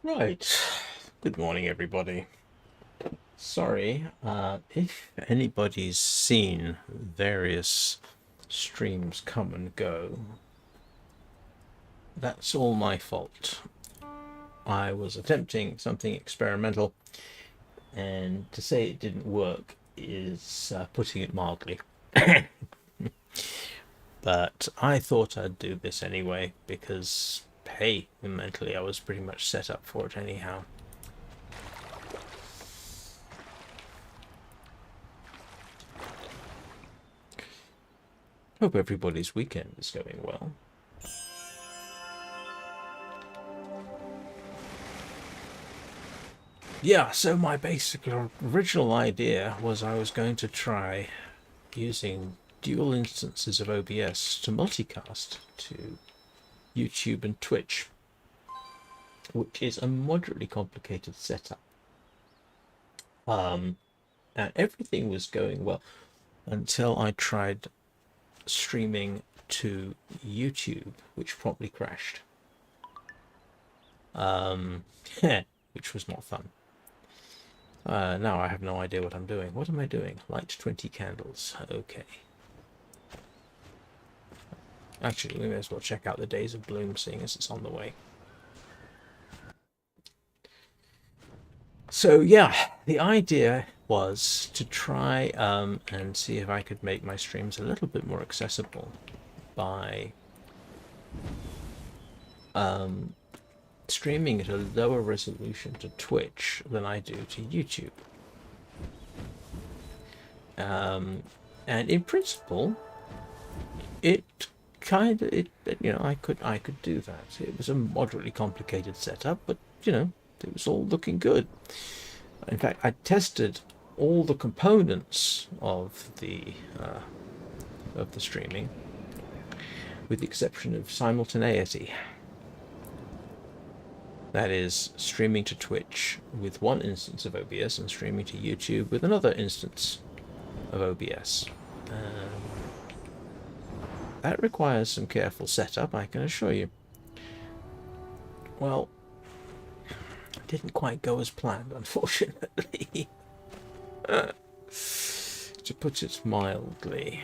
Right. Good morning, everybody. Sorry, if anybody's seen various streams come and go, that's all my fault. I was attempting something experimental, and to say it didn't work is putting it mildly. But I thought I'd do this anyway because, hey, mentally I was pretty much set up for it anyhow. Hope everybody's weekend is going well. Yeah, so my basic original idea was I was going to try using dual instances of OBS to multicast to YouTube and Twitch, which is a moderately complicated setup. And everything was going well until I tried streaming to YouTube, which promptly crashed. Which was not fun. Now I have no idea what I'm doing. What am I doing? Light 20 candles. Okay. Actually, we may as well check out the Days of Bloom, seeing as it's on the way. So yeah, the idea was to try and see if I could make my streams a little bit more accessible by streaming at a lower resolution to Twitch than I do to YouTube. And in principle, it kind of I could do that. It was a moderately complicated setup, but it was all looking good. In fact, I tested all the components of the streaming, with the exception of simultaneity. That is, streaming to Twitch with one instance of OBS and streaming to YouTube with another instance of OBS. That requires some careful setup, I can assure you. Well, it didn't quite go as planned, unfortunately. To put it mildly.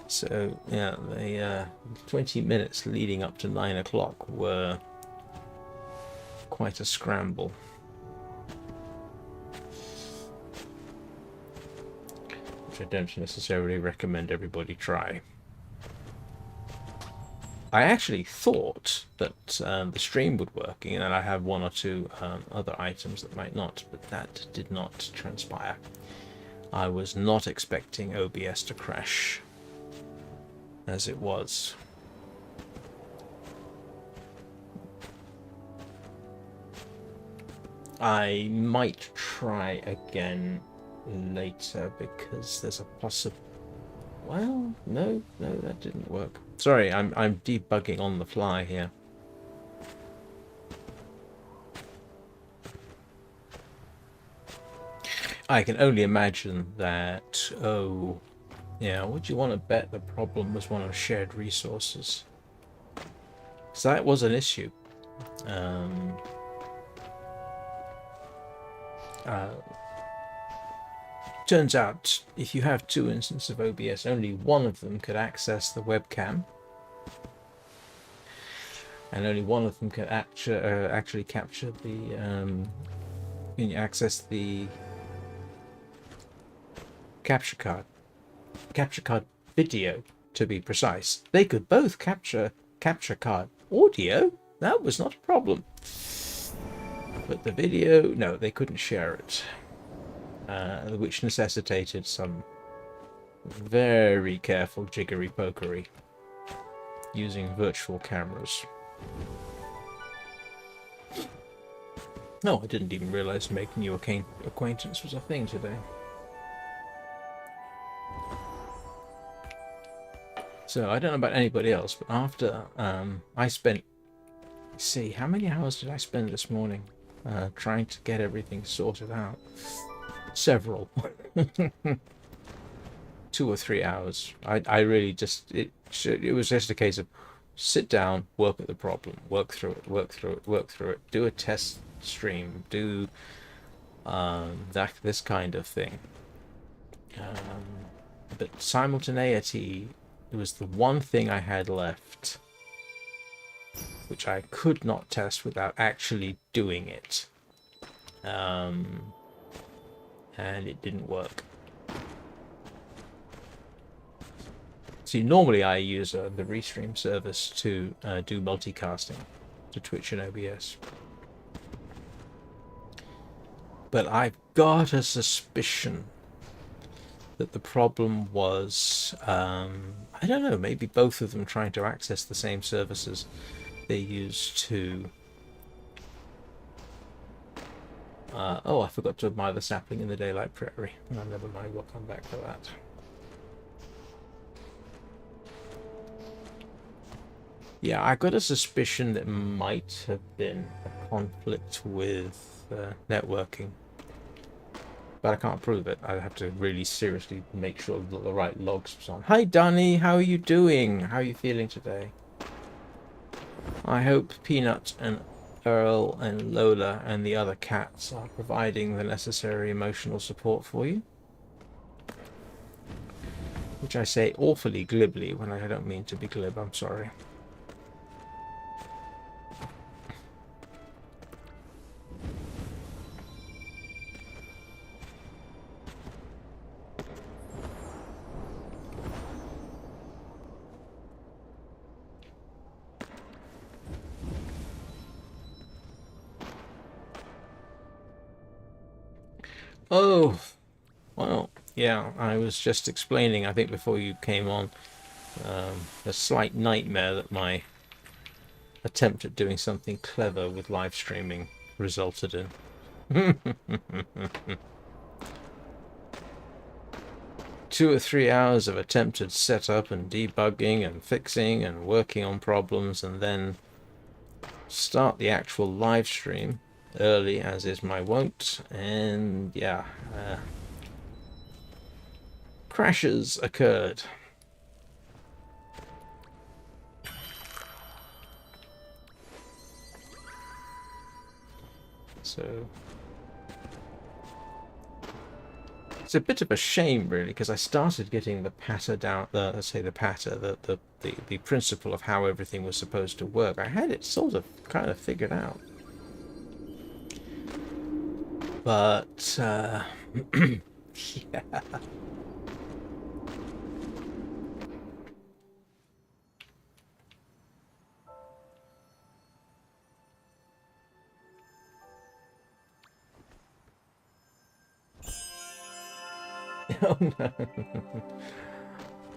So, yeah, the 20 minutes leading up to 9 o'clock were quite a scramble. Which I don't necessarily recommend everybody try. I actually thought that the stream would work, and I have one or two other items that might not, but that did not transpire. I was not expecting OBS to crash as it was. I might try again later because there's a possible. Well, no, that didn't work. Sorry, I'm debugging on the fly here. I can only imagine that. Oh, yeah. Would you want to bet the problem was one of shared resources? So that was an issue. Turns out, if you have two instances of OBS, only one of them could access the webcam, and only one of them could actually capture the. Can you access the capture card video, to be precise. They could both capture card audio. That was not a problem. But the video, no, they couldn't share it. Which necessitated some very careful jiggery-pokery using virtual cameras. No, I didn't even realize making new acquaintance was a thing today. So I don't know about anybody else, but after I spent, see, how many hours did I spend this morning trying to get everything sorted out? Several. 2 or 3 hours. I really just, it was just a case of sit down, work at the problem, work through it, work through it, work through it, do a test stream, do this kind of thing. But simultaneity was the one thing I had left, which I could not test without actually doing it. And it didn't work. See, normally I use the Restream service to do multicasting to Twitch and OBS. But I've got a suspicion that the problem was, I don't know, maybe both of them trying to access the same services they use to... oh, I forgot to admire the sapling in the daylight prairie. Oh, never mind, we'll come back to that. Yeah, I got a suspicion that might have been a conflict with networking. But I can't prove it. I have to really seriously make sure that the right logs was on. Hi, Danny. How are you doing? How are you feeling today? I hope Peanut and Earl and Lola and the other cats are providing the necessary emotional support for you. Which I say awfully glibly when I don't mean to be glib. I'm sorry. Oh, well, yeah, I was just explaining, I think before you came on, a slight nightmare that my attempt at doing something clever with live streaming resulted in. 2 or 3 hours of attempted setup and debugging and fixing and working on problems, and then start the actual live stream early, as is my wont, and yeah, crashes occurred. So it's a bit of a shame, really, because I started getting the patter down, let's say the patter, the principle of how everything was supposed to work. I had it sort of kind of figured out. But, yeah. Oh, no.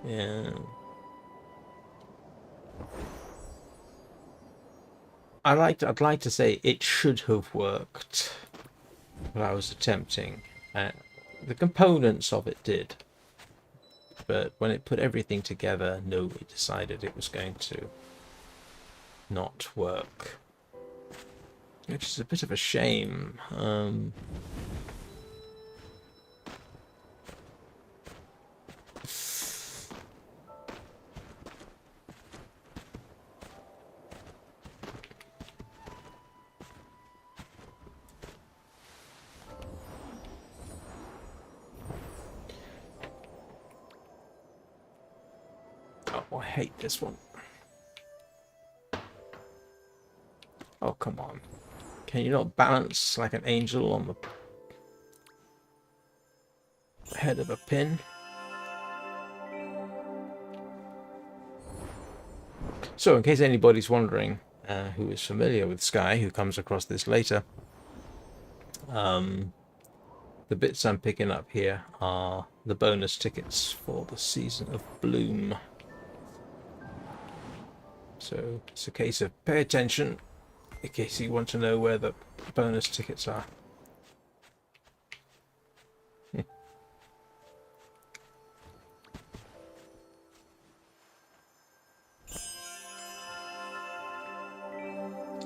Yeah. I'd like to say it should have worked. What I was attempting. The components of it did. But when it put everything together, no, it decided it was going to not work. Which is a bit of a shame. Oh, I hate this one. Oh, come on. Can you not balance like an angel on the head of a pin? So, in case anybody's wondering, who is familiar with Sky, who comes across this later, the bits I'm picking up here are the bonus tickets for the season of Bloom. So it's a case of pay attention in case you want to know where the bonus tickets are.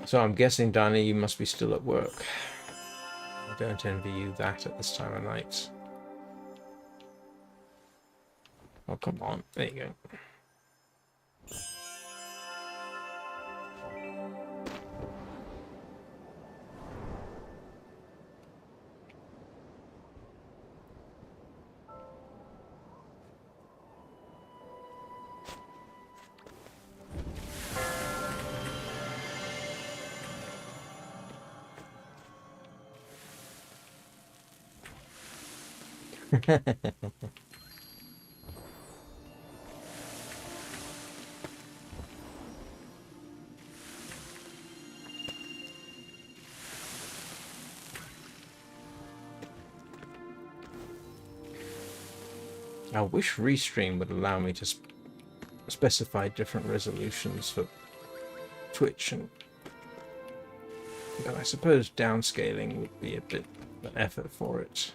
So I'm guessing, Danny, you must be still at work. I don't envy you that at this time of night. Oh, come on. There you go. I wish Restream would allow me to specify different resolutions for Twitch, but I suppose downscaling would be a bit of an effort for it.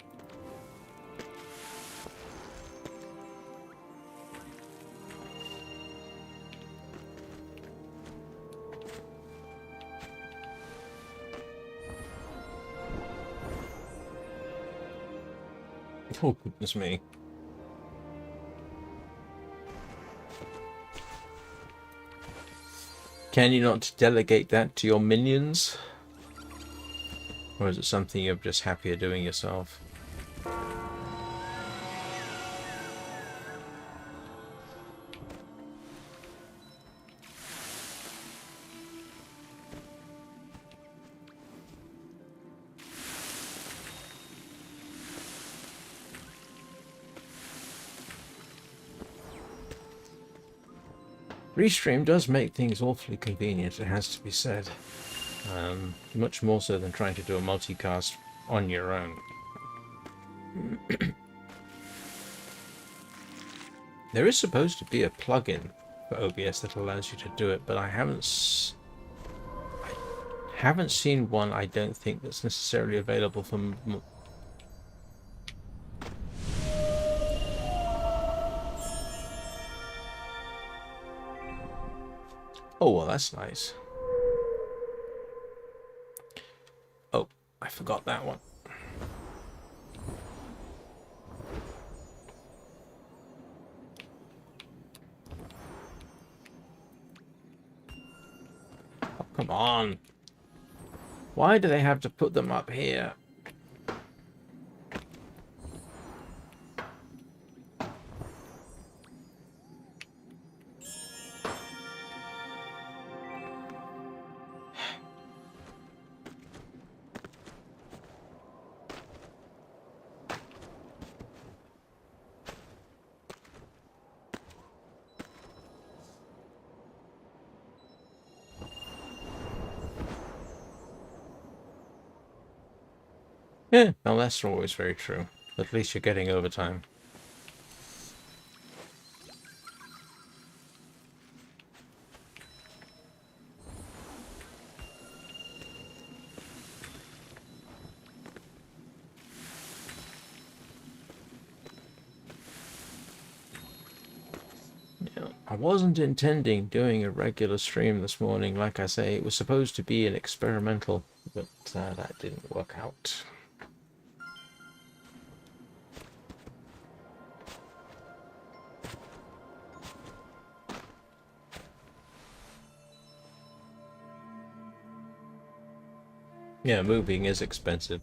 Oh, goodness me. Can you not delegate that to your minions? Or is it something you're just happier doing yourself? Restream does make things awfully convenient, it has to be said. Much more so than trying to do a multicast on your own. There is supposed to be a plugin for OBS that allows you to do it, but I haven't seen one. I don't think that's necessarily available for Oh, well, that's nice. Oh, I forgot that one. Oh, come on. Why do they have to put them up here? Yeah, well, that's always very true. At least you're getting overtime. Yeah, I wasn't intending doing a regular stream this morning. Like I say, it was supposed to be an experimental, but that didn't work out. Yeah, moving is expensive.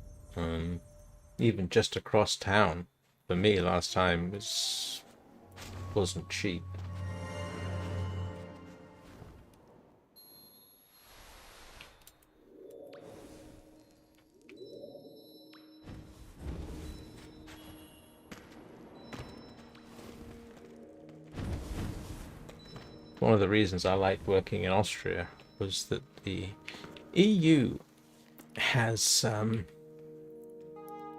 Even just across town, for me last time wasn't cheap. One of the reasons I liked working in Austria was that the EU has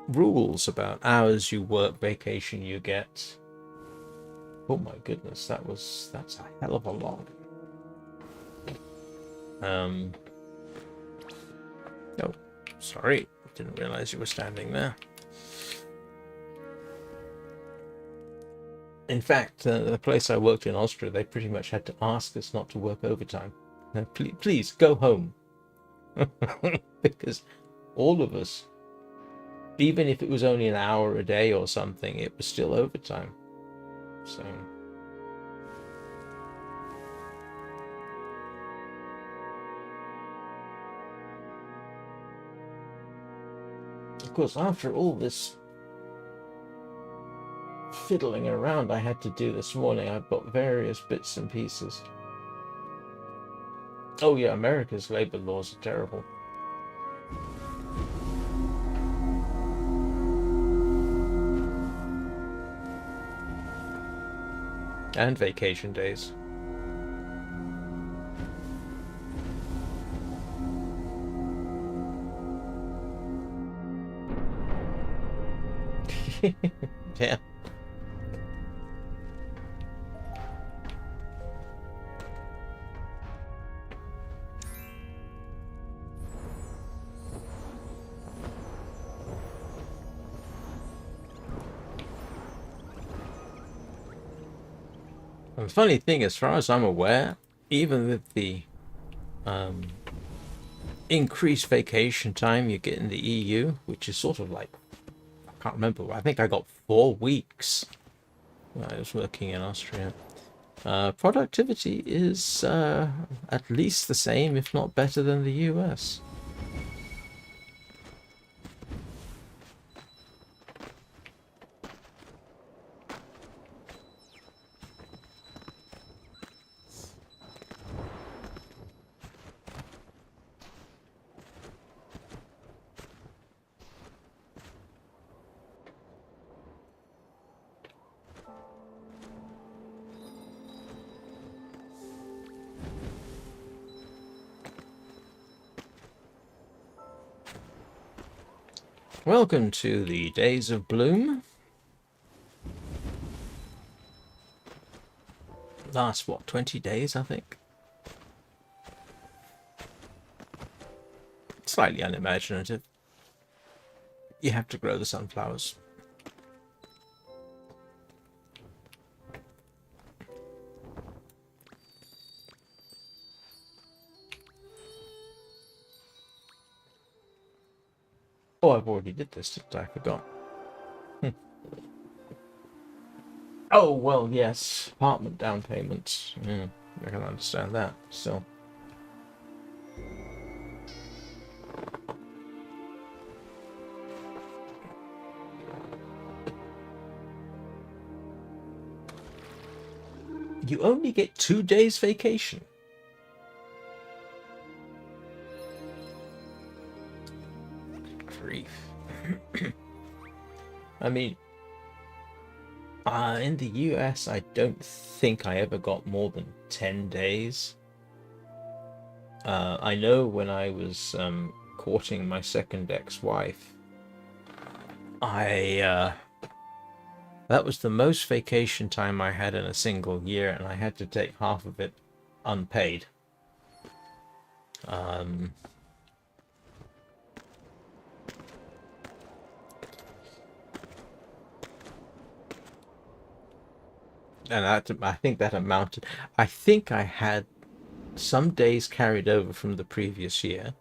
rules about hours you work, vacation you get. Oh my goodness, that's a hell of a lot. Oh, sorry, didn't realize you were standing there. In fact, the place I worked in Austria, they pretty much had to ask us not to work overtime. No, please go home. Because all of us, even if it was only an hour a day or something, it was still overtime. So of course, after all this fiddling around I had to do this morning, I've got various bits and pieces. Oh yeah, America's labor laws are terrible. And vacation days. Yeah. And the funny thing, as far as I'm aware, even with the increased vacation time you get in the EU, which is sort of like, I can't remember, I think I got 4 weeks when I was working in Austria. Productivity is at least the same, if not better than the US. Welcome to the Days of Bloom. Last, what, 20 days, I think? Slightly unimaginative. You have to grow the sunflowers. Oh, I've already did this, didn't I? I forgot. Oh, well, yes. Apartment down payments. Yeah, I can understand that, still. You only get 2 days vacation. Grief. I mean, in the US, I don't think I ever got more than 10 days. I know when I was courting my second ex-wife, that was the most vacation time I had in a single year, and I had to take half of it unpaid. And I think that amounted. I think I had some days carried over from the previous year.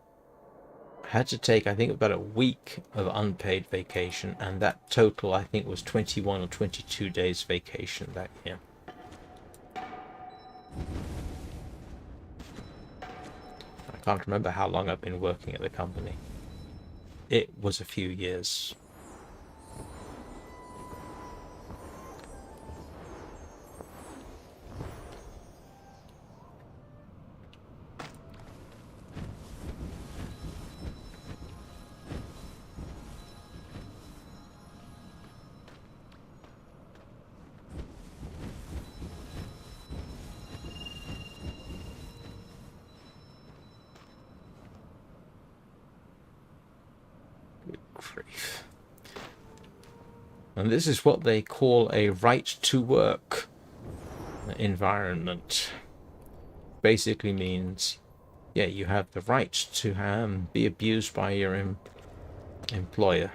I had to take, I think, about a week of unpaid vacation, and that total, I think, was 21 or 22 days vacation that year. I can't remember how long I've been working at the company. It was a few years. Grief. And this is what they call a right to work environment. Basically means, yeah, you have the right to be abused by your employer.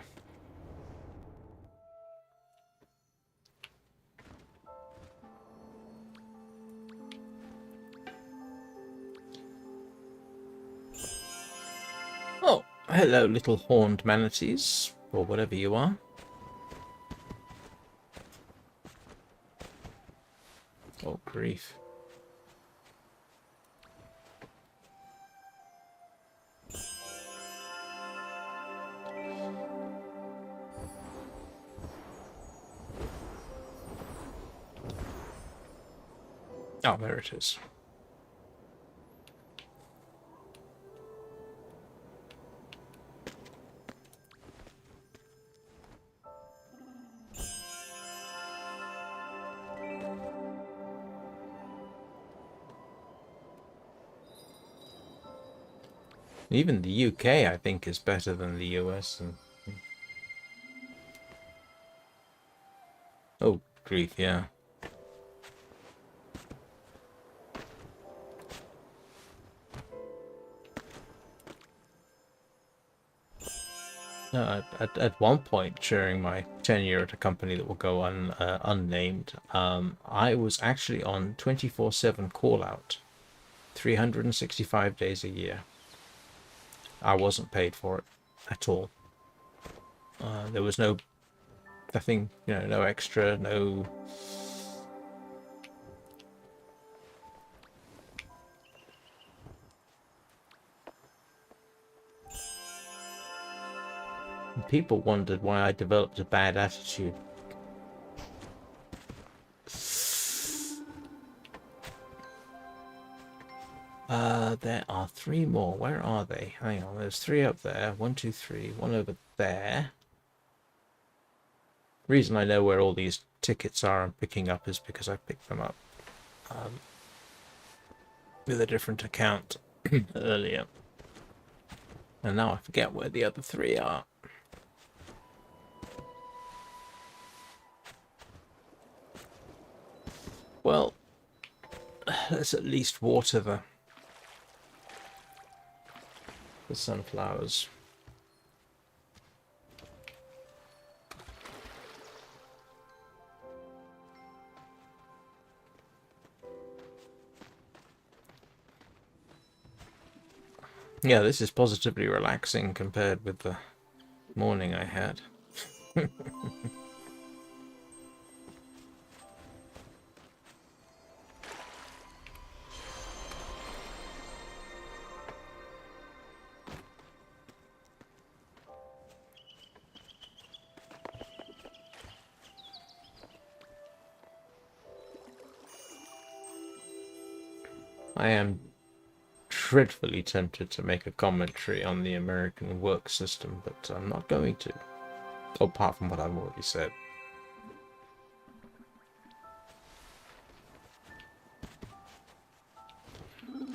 Oh, hello, little horned manatees, or whatever you are. Oh, grief. Oh, there it is. Even the UK, I think, is better than the US. And... oh, grief, yeah. At one point during my tenure at a company that will go unnamed, I was actually on 24/7 call out, 365 days a year. I wasn't paid for it at all. There was nothing, no extra, no. People wondered why I developed a bad attitude. There are 3 more. Where are they? Hang on, there's 3 up there. 1, 2, 3. 1 over there. Reason I know where all these tickets are I'm picking up is because I picked them up with a different account earlier. And now I forget where the other 3 are. Well, let's at least water the sunflowers. Yeah, this is positively relaxing compared with the morning I had. I am dreadfully tempted to make a commentary on the American work system, but I'm not going to. Apart from what I've already said.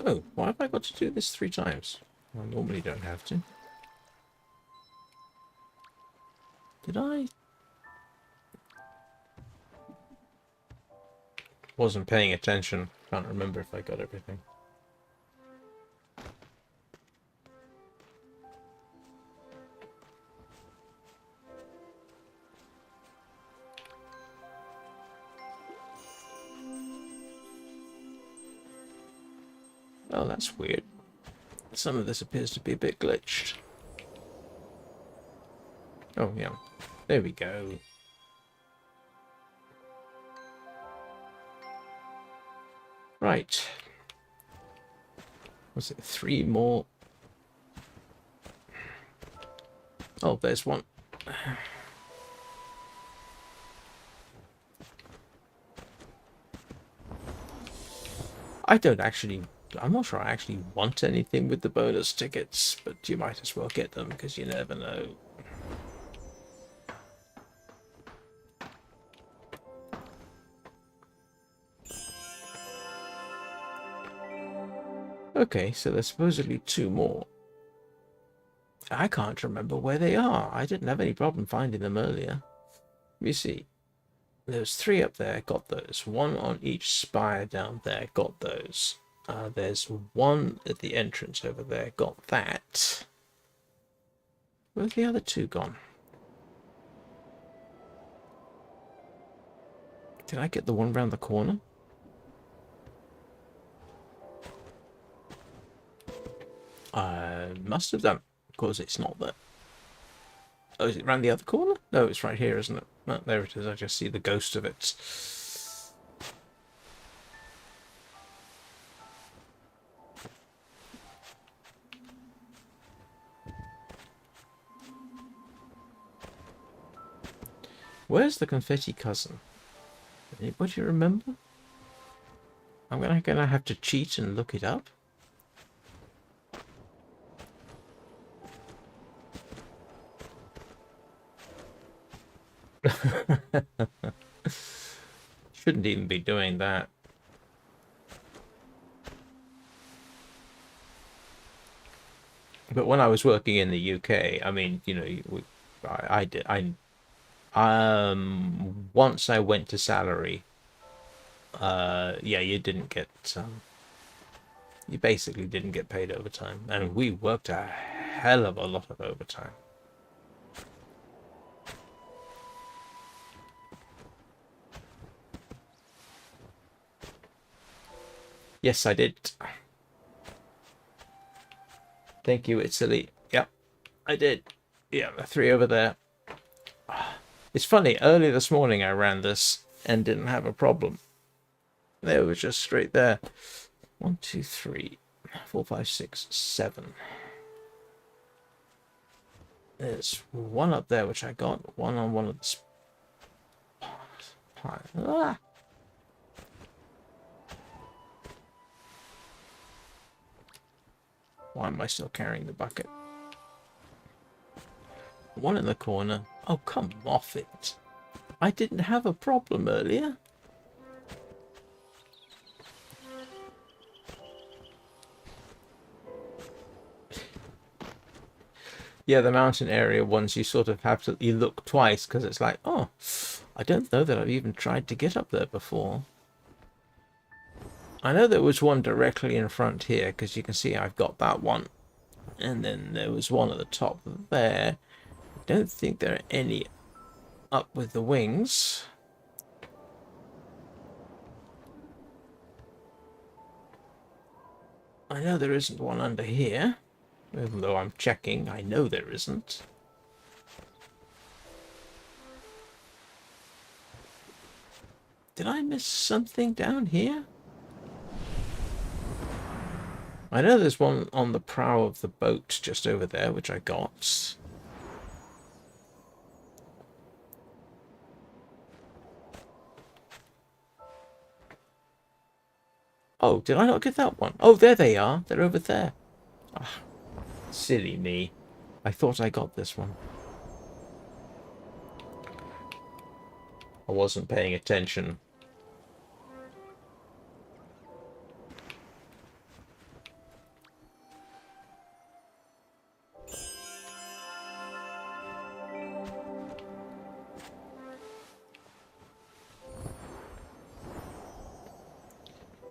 Oh, why have I got to do this 3 times? I normally don't have to. Did I? Wasn't paying attention. Can't remember if I got everything. Oh, that's weird. Some of this appears to be a bit glitched. Oh, yeah. There we go. Right. Was it 3 more? Oh, there's 1. I'm not sure I actually want anything with the bonus tickets, but you might as well get them because you never know. Okay, so there's supposedly 2 more. I can't remember where they are. I didn't have any problem finding them earlier. You see, there's 3 up there, got those. 1 on each spire down there, got those. There's 1 at the entrance over there, got that. Where's the other 2 gone? Did I get the one round the corner? I must have done. Of course, it's not there. Oh, is it round the other corner? No, it's right here, isn't it? Oh, there it is. I just see the ghost of it. Where's the confetti cousin? Anybody remember? I'm gonna have to cheat and look it up. Shouldn't even be doing that. But when I was working in the UK, I mean, you know, I did. Once I went to salary, yeah, you didn't get, you basically didn't get paid overtime, and we worked a hell of a lot of overtime. Yes, I did. Thank you, Italy. Yep, I did. Yeah, the 3 over there. It's funny, early this morning I ran this and didn't have a problem. They were just straight there. 1, 2, 3, 4, 5, 6, 7. There's one up there which I got. One on one of the ah. Why am I still carrying the bucket? One in the corner. Oh, come off it. I didn't have a problem earlier. Yeah, the mountain area ones, you sort of have to, you look twice because it's like, oh, I don't know that I've even tried to get up there before. I know there was one directly in front here because you can see I've got that one. And then there was one at the top there. I don't think there are any up with the wings. I know there isn't one under here. Even though I'm checking, I know there isn't. Did I miss something down here? I know there's one on the prow of the boat just over there, which I got. Oh, did I not get that one? Oh, there they are. They're over there. Ah, silly me. I thought I got this one. I wasn't paying attention.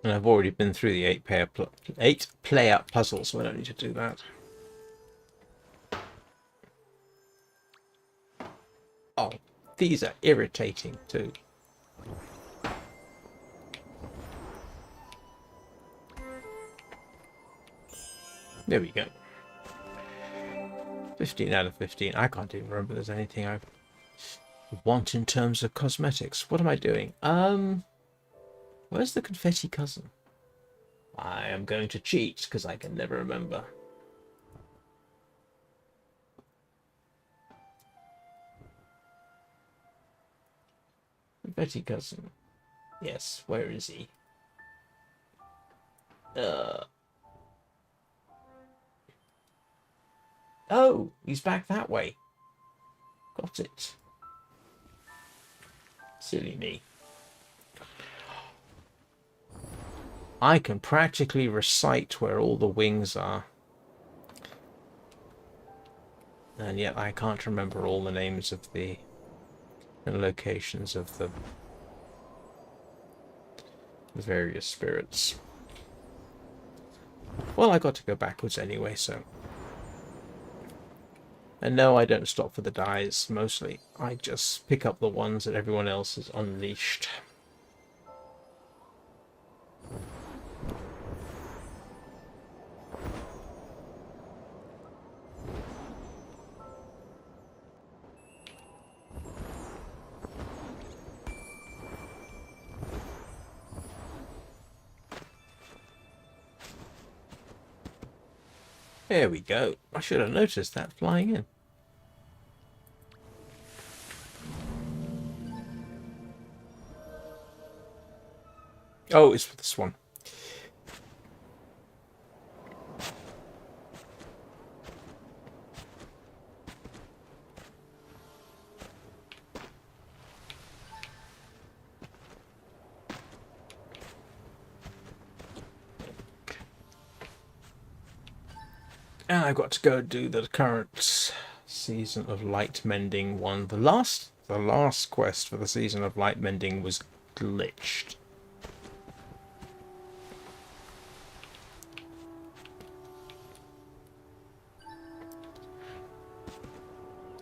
And I've already been through the 8-player puzzle, so I don't need to do that. Oh, these are irritating too. There we go. 15 out of 15. I can't even remember there's anything I want in terms of cosmetics. What am I doing? Where's the confetti cousin? I am going to cheat because I can never remember. Confetti cousin. Yes, where is he? Oh, he's back that way. Got it. Silly me. I can practically recite where all the wings are. And yet I can't remember all the names of the locations of the various spirits. Well, I got to go backwards anyway, so. And no, I don't stop for the dies, mostly. I just pick up the ones that everyone else has unleashed. There we go. I should have noticed that flying in. Oh, it's for this one. And I've got to go do the current season of Lightmending one. The last quest for the season of Lightmending was glitched.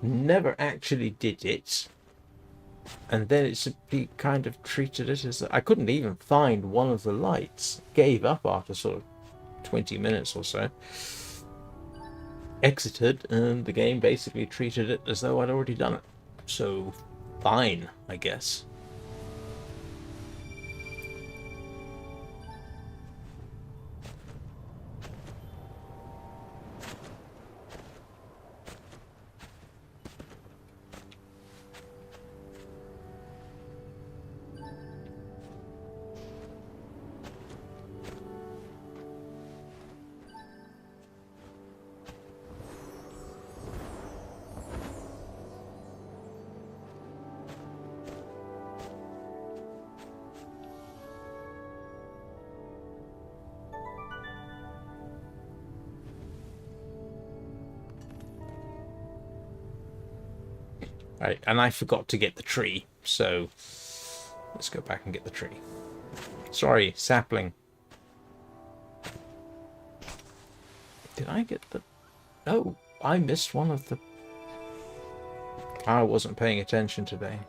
Never actually did it, and then it simply kind of treated it as I couldn't even find one of the lights. Gave up after sort of 20 minutes or so. Exited, and the game basically treated it as though I'd already done it. So, fine, I guess. Right, and I forgot to get the tree, so let's go back and get the tree. Sorry, sapling. Did I get the... Oh, I missed one of the... I wasn't paying attention today.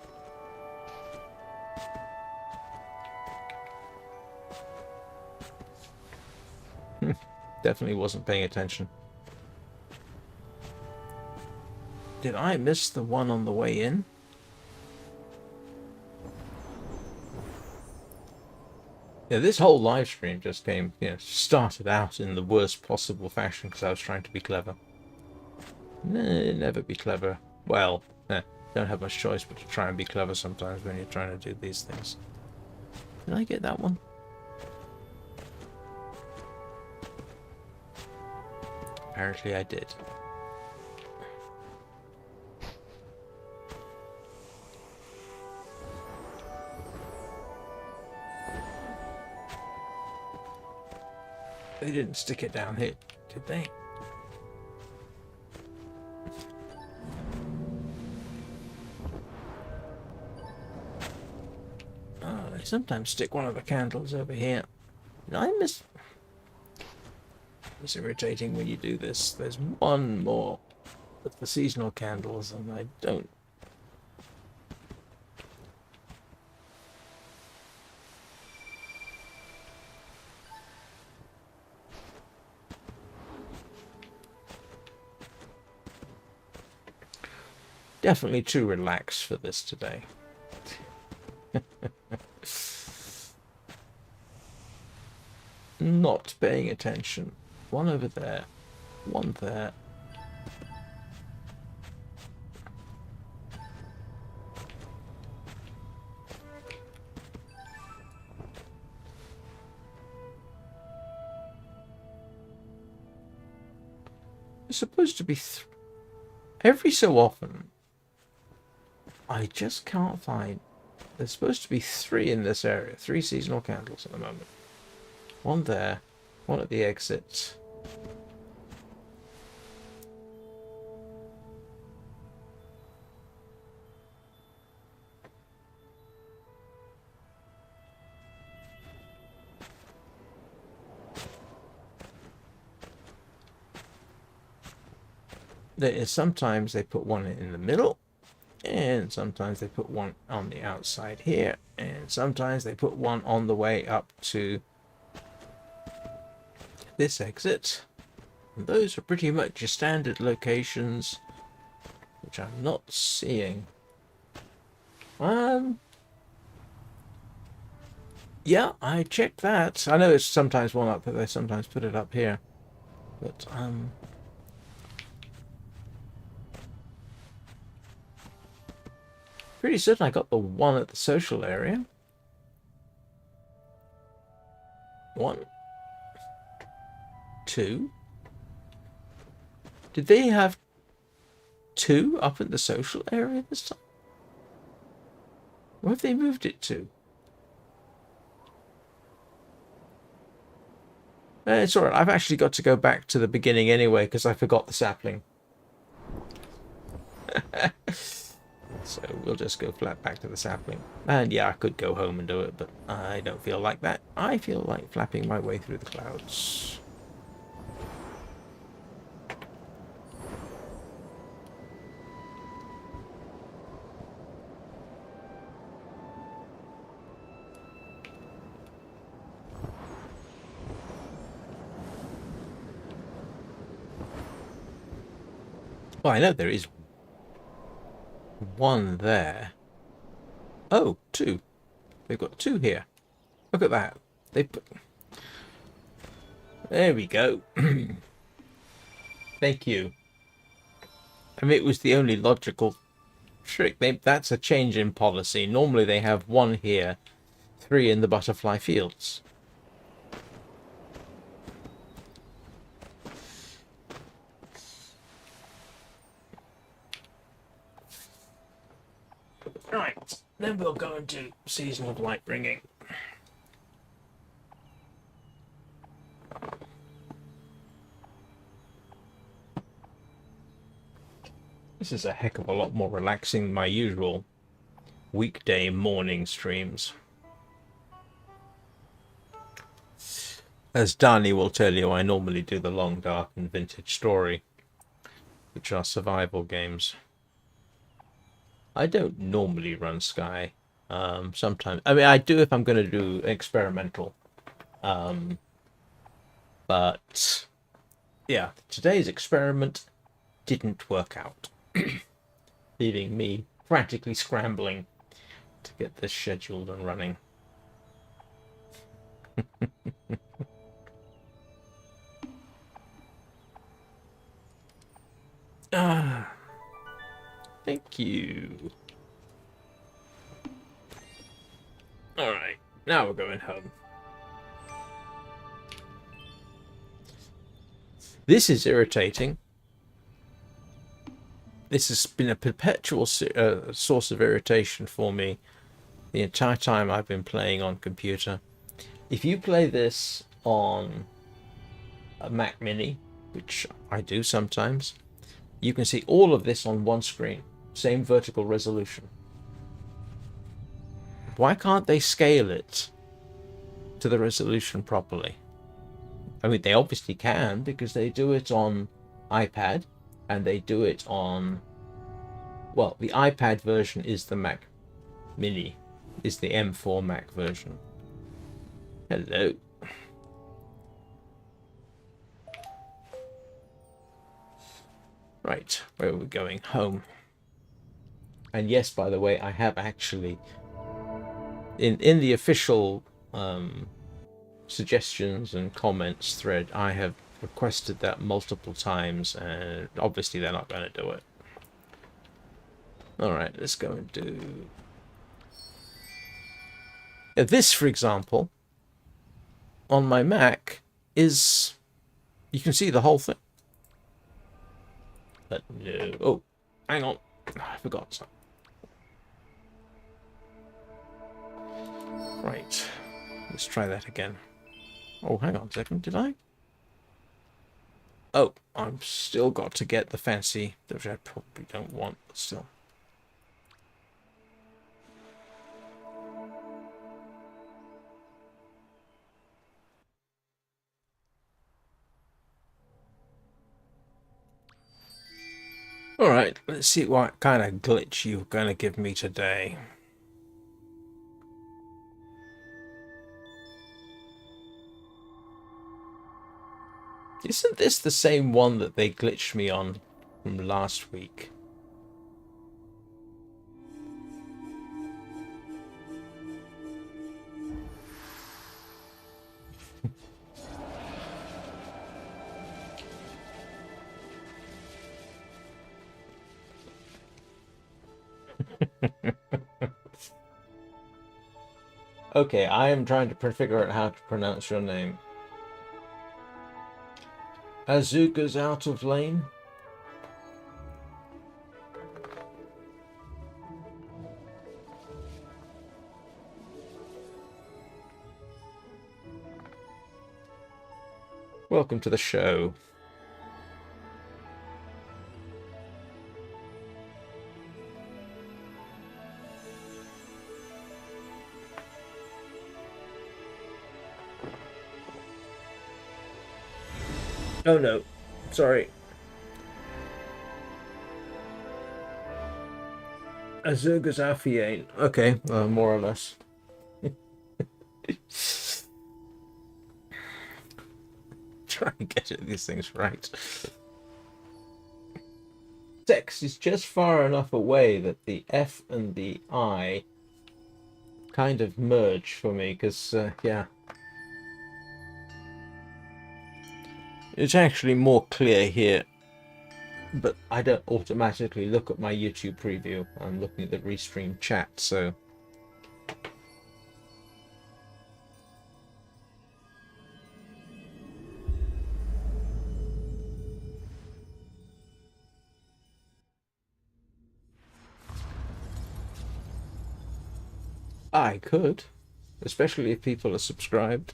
Definitely wasn't paying attention. Did I miss the one on the way in? Yeah, this whole live stream just came, started out in the worst possible fashion because I was trying to be clever. Never be clever. Well, don't have much choice but to try and be clever sometimes when you're trying to do these things. Did I get that one? Apparently I did. They didn't stick it down here, did they? Oh, they sometimes stick one of the candles over here. I miss... It's irritating when you do this. There's one more of the seasonal candles, and I don't... Definitely too relaxed for this today. Not paying attention. One over there. One there. It's supposed to be every so often. I just can't find... There's supposed to be 3 in this area. 3 seasonal candles at the moment. One there. One at the exit. Sometimes they put one in the middle, and sometimes they put one on the outside here, and sometimes they put one on the way up to this exit. And those are pretty much your standard locations, which I'm not seeing. Yeah, I checked that. I know it's sometimes one up, but they sometimes put it up here. But pretty certain I got the one at the social area. 1, 2. Did they have 2 up in the social area this time? Where have they moved it to? It's alright. I've actually got to go back to the beginning anyway because I forgot the sapling. So we'll just go flat back to the sapling. And yeah, I could go home and do it, but I don't feel like that. I feel like flapping my way through the clouds. Well, I know there is one there. Oh, two. They've got two here. Look at that. They put... There we go. Thank you. I mean, it was the only logical trick. That's a change in policy. Normally they have one here, three in the butterfly fields. Right, then we'll go into seasonal light bringing. This is a heck of a lot more relaxing than my usual weekday morning streams. As Danny will tell you, I normally do the Long Dark and Vintage Story, which are survival games. I don't normally run Sky. Sometimes, I mean, I do if I'm going to do experimental. But yeah, today's experiment didn't work out, leaving me frantically scrambling to get this scheduled and running. Thank you. Alright, now we're going home. This is irritating. This has been a perpetual source of irritation for me the entire time I've been playing on computer. If you play this on a Mac Mini, which I do sometimes, you can see all of this on one screen. Same vertical resolution. Why can't they scale it to the resolution properly? I mean, they obviously can because they do it on iPad and they do it on... Well, the iPad version is the Mac Mini, is the M4 Mac version. Hello. Right, where are we going? Home. And yes, by the way, I have actually, in the official suggestions and comments thread, I have requested that multiple times, and obviously they're not going to do it. Alright, let's go and do... This, for example, on my Mac, is... You can see the whole thing. But no... Oh, hang on. I forgot something. Right. Let's try that again. Oh, hang on a second. Did I? Oh, I've still got to get the fancy, which I probably don't want, but still. Alright, let's see what kind of glitch you're going to give me today. Isn't this the same one that they glitched me on from last week? Okay, I am trying to figure out how to pronounce your name. Azuka's out of lane? welcome to the show. Oh no, sorry. Azugazafiane. Okay, more or less. Try and get these things right. Text is just far enough away that the F and the I kind of merge for me, because, yeah. It's actually more clear here, but I don't automatically look at my YouTube preview. I'm looking at the restream chat, so... I could, especially if people are subscribed.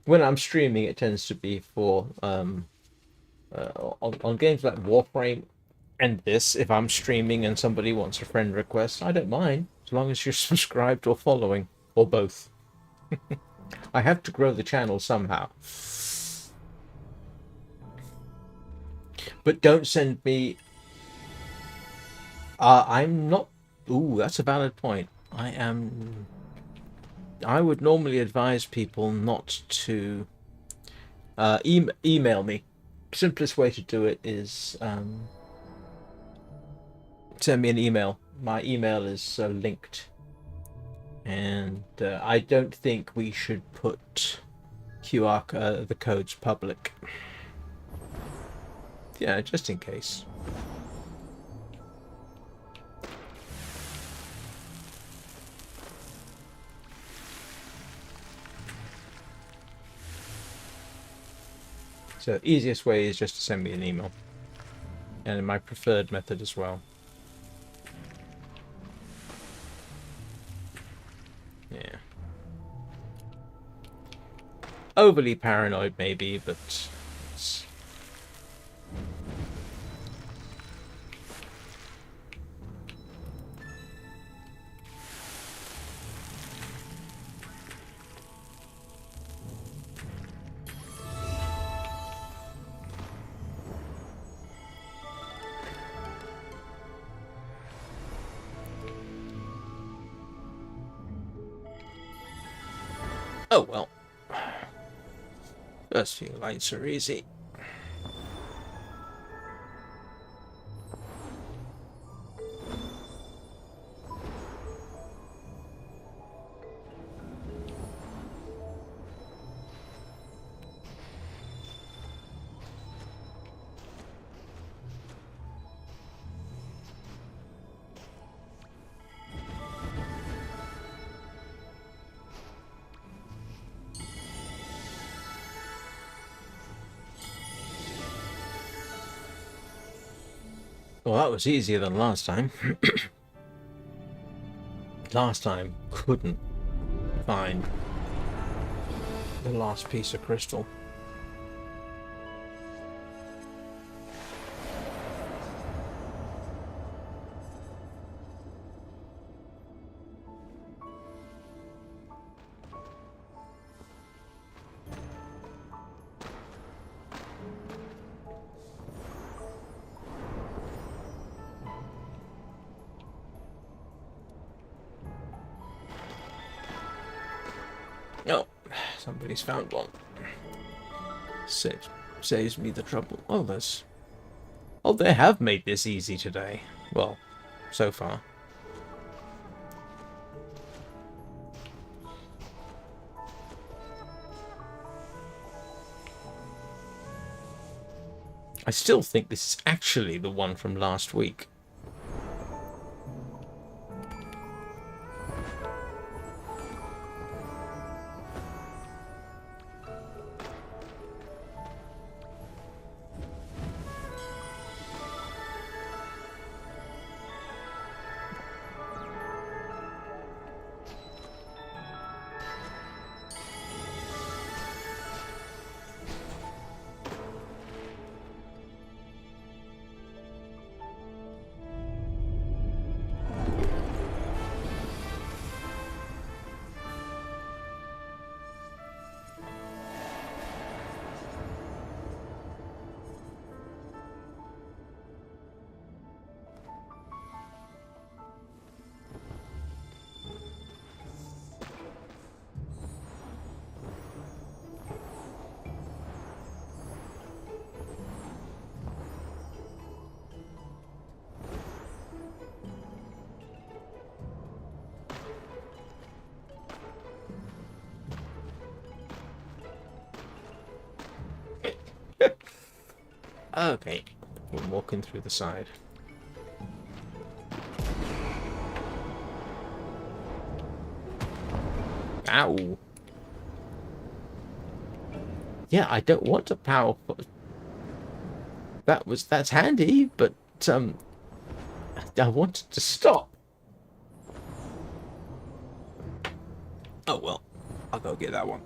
When I'm streaming, it tends to be for on games like Warframe and this. If I'm streaming and somebody wants a friend request, I don't mind, as long as you're subscribed or following, or both. I have to grow the channel somehow. But don't send me... I'm not... Ooh, that's a valid point. I would normally advise people not to email me. Simplest way to do it is send me an email. My email is linked, and I don't think we should put the codes public. Yeah, just in case. So easiest way is just to send me an email, and my preferred method as well. Yeah. Overly paranoid maybe, but it's... Oh well. First few lights are easy. Well, that was easier than last time. Last time, couldn't find the last piece of crystal. Oh, somebody's found one. Saves me the trouble. Oh, there's... Oh, they have made this easy today. Well, so far. I still think this is actually the one from last week. Okay, we're walking through the side. Ow. Yeah, I don't want a power. That's handy, but I wanted to stop. Oh well, I'll go get that one.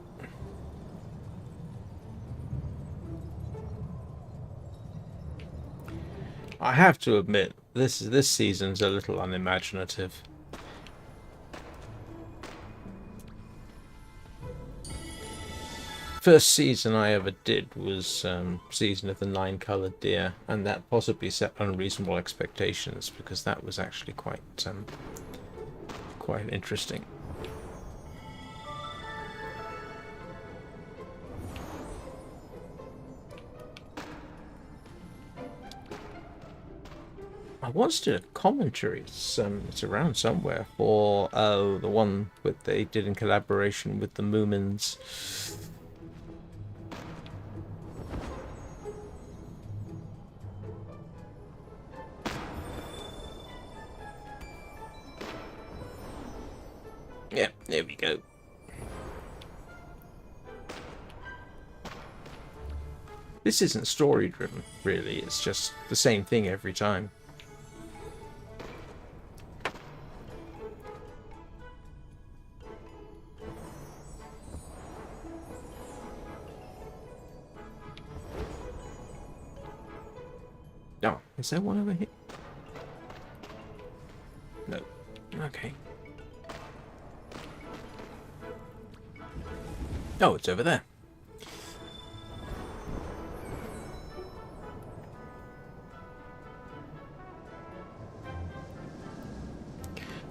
I have to admit, this season's a little unimaginative. First season I ever did was Season of the Nine-Coloured Deer, and that possibly set unreasonable expectations because that was actually quite interesting. I once did a commentary. It's around somewhere for the one that they did in collaboration with the Moomins. Yeah, there we go. This isn't story driven, really. It's just the same thing every time. Oh, is there one over here? No. Okay. Oh, it's over there.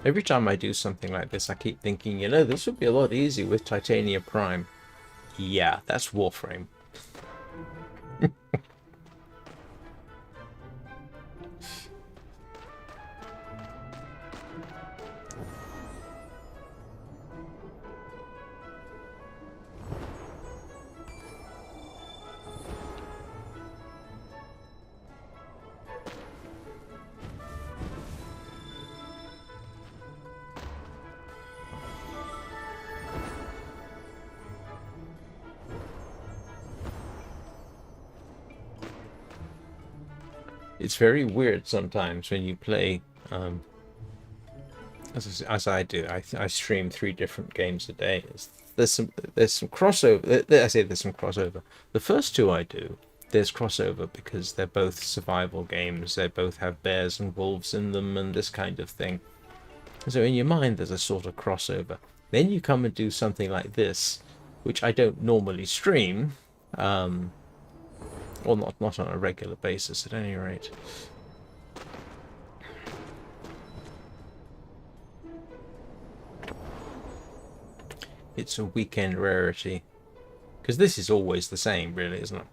Every time I do something like this, I keep thinking, you know, this would be a lot easier with Titania Prime. Yeah, that's Warframe. It's very weird sometimes when you play, as I do. I stream 3 different games a day. There's some crossover. I say there's some crossover. The first 2 I do, there's crossover because they're both survival games. They both have bears and wolves in them and this kind of thing. So in your mind, there's a sort of crossover. Then you come and do something like this, which I don't normally stream. Well, not on a regular basis, at any rate. It's a weekend rarity. Because this is always the same, really, isn't it?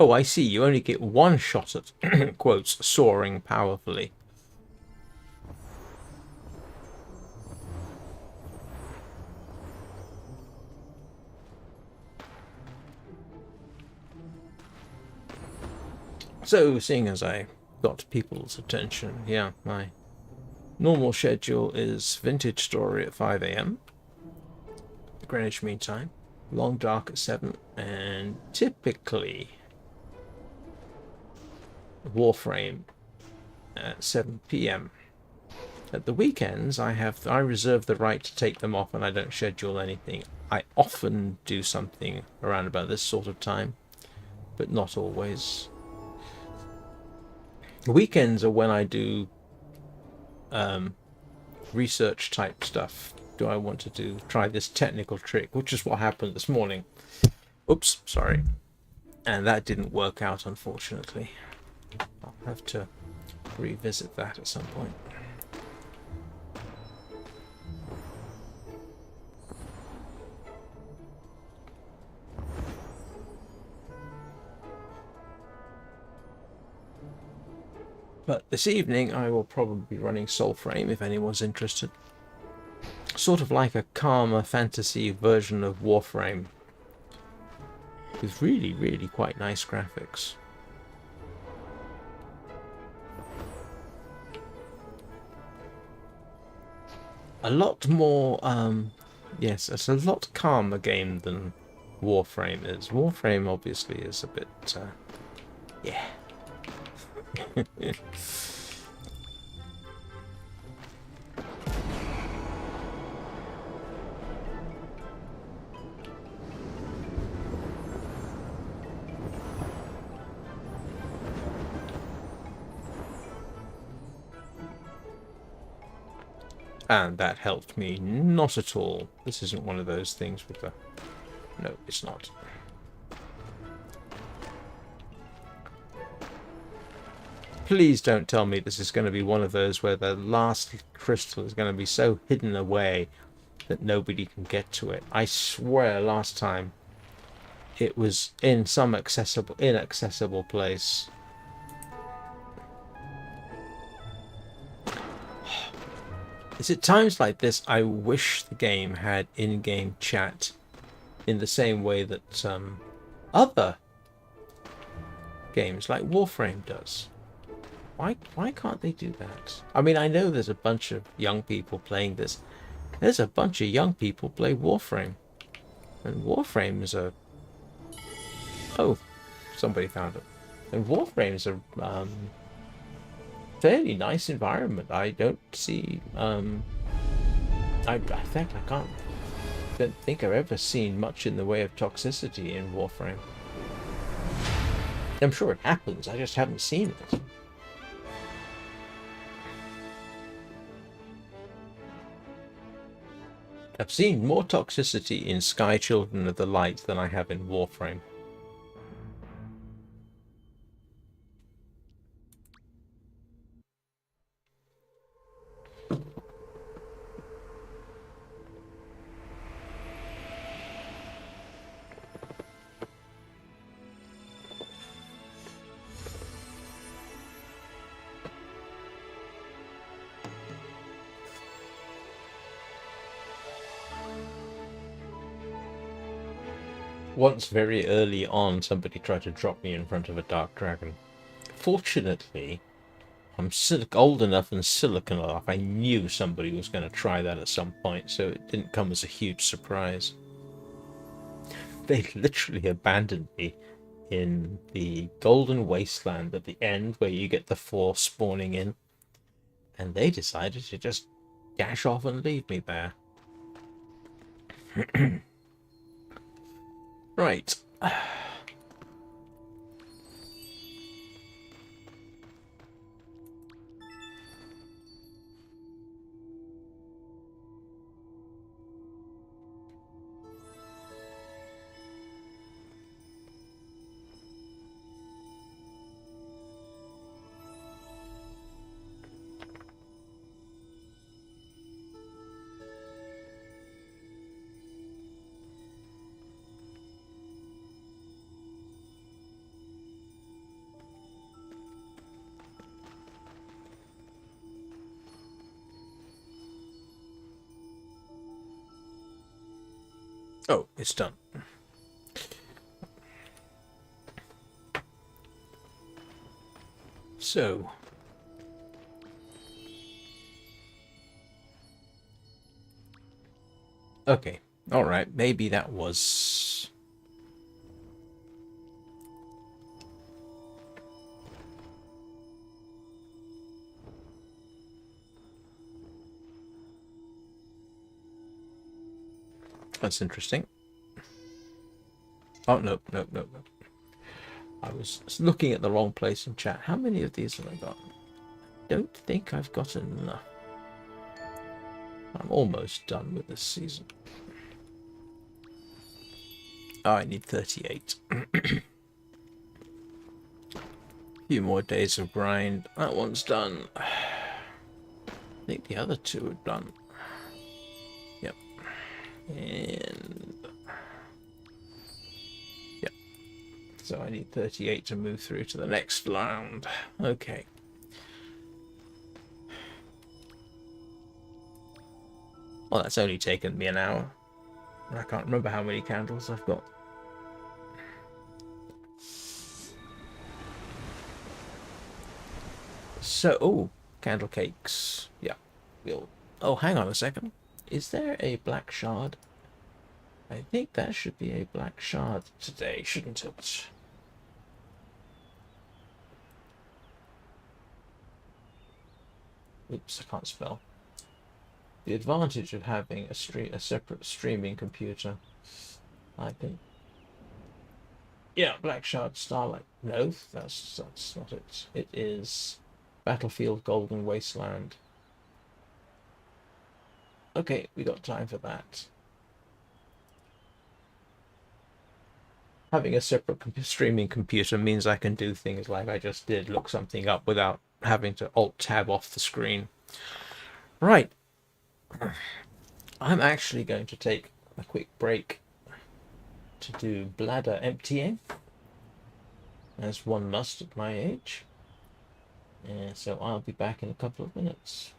Oh, I see. You only get 1 shot at, quotes, soaring powerfully. So, seeing as I got people's attention, yeah, my normal schedule is Vintage Story at 5 AM, Greenwich Mean Time, Long Dark at 7, and typically Warframe at 7 PM. At the weekends, I reserve the right to take them off, and I don't schedule anything. I often do something around about this sort of time, but not always. Weekends are when I do research type stuff. Do I want to try this technical trick, which is what happened this morning. Oops, sorry. And that didn't work out, unfortunately. I'll have to revisit that at some point. But this evening I will probably be running Soulframe if anyone's interested. Sort of like a calmer fantasy version of Warframe, with really, really quite nice graphics. A lot more, yes, it's a lot calmer game than Warframe is. Warframe obviously is a bit, yeah. And that helped me not at all. This isn't one of those things with the... No, it's not. Please don't tell me this is going to be one of those where the last crystal is going to be so hidden away that nobody can get to it. I swear last time it was in some inaccessible place. It's at times like this I wish the game had in-game chat in the same way that other games like Warframe does. Why can't they do that? I mean, I know there's a bunch of young people playing this. There's a bunch of young people play Warframe. And Warframe is a... Oh, somebody found it. And Warframe is a fairly nice environment. I don't see... I don't think I've ever seen much in the way of toxicity in Warframe. I'm sure it happens, I just haven't seen it. I've seen more toxicity in Sky Children of the Light than I have in Warframe. Once, very early on, somebody tried to drop me in front of a dark dragon. Fortunately, I'm old enough and silicon enough. I knew somebody was going to try that at some point, so it didn't come as a huge surprise. They literally abandoned me in the Golden Wasteland at the end, where you get the 4 spawning in, and they decided to just dash off and leave me there. Right. Oh, it's done. So... Okay, alright, maybe that was... That's interesting. Oh, no. I was looking at the wrong place in chat. How many of these have I got? Don't think I've got enough. I'm almost done with this season. Oh, I need 38. A few more days of grind. That one's done. I think the other 2 are done. Yep. And... Yep. So I need 38 to move through to the next round. Okay. Well, that's only taken me an hour. I can't remember how many candles I've got. So, oh, candle cakes. Yeah, we'll... Oh, hang on a second. Is there a black shard? I think that should be a black shard today, shouldn't it? Oops, I can't spell. The advantage of having a separate streaming computer, I think. Yeah, Black Shard Starlight. No, that's not it. It is Battlefield Golden Wasteland. Okay, we got time for that. Having a separate streaming computer means I can do things like I just did, look something up without having to Alt-Tab off the screen. Right. I'm actually going to take a quick break to do bladder emptying, as one must at my age. So I'll be back in a couple of minutes.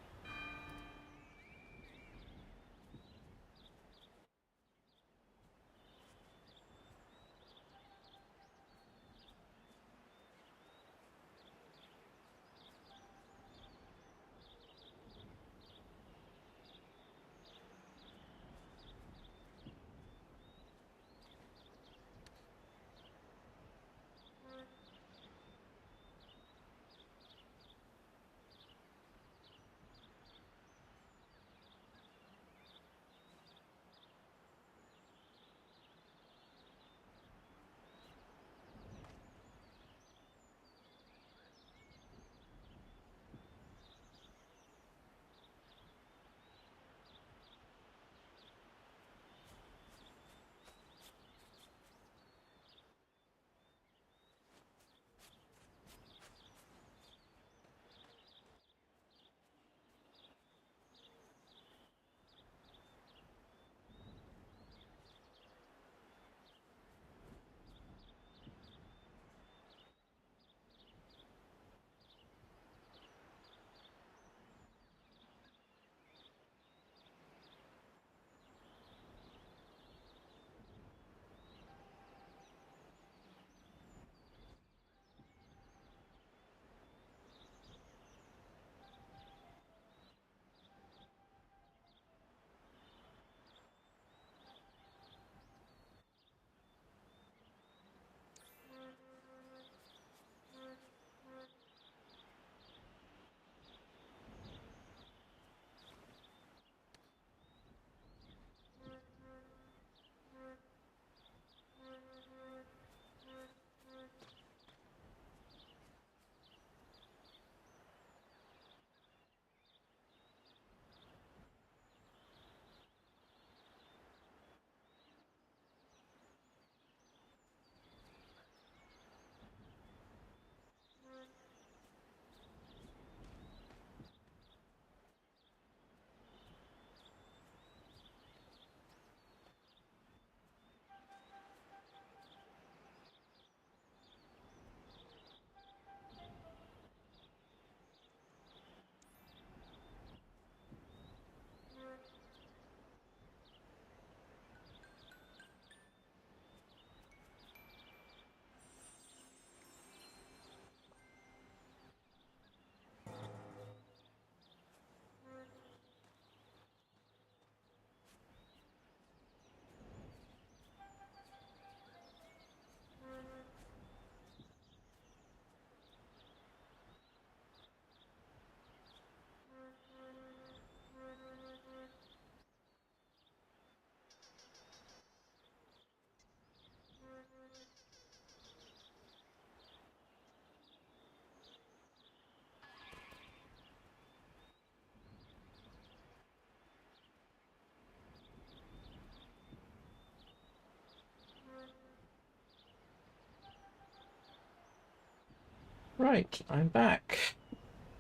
Right, I'm back,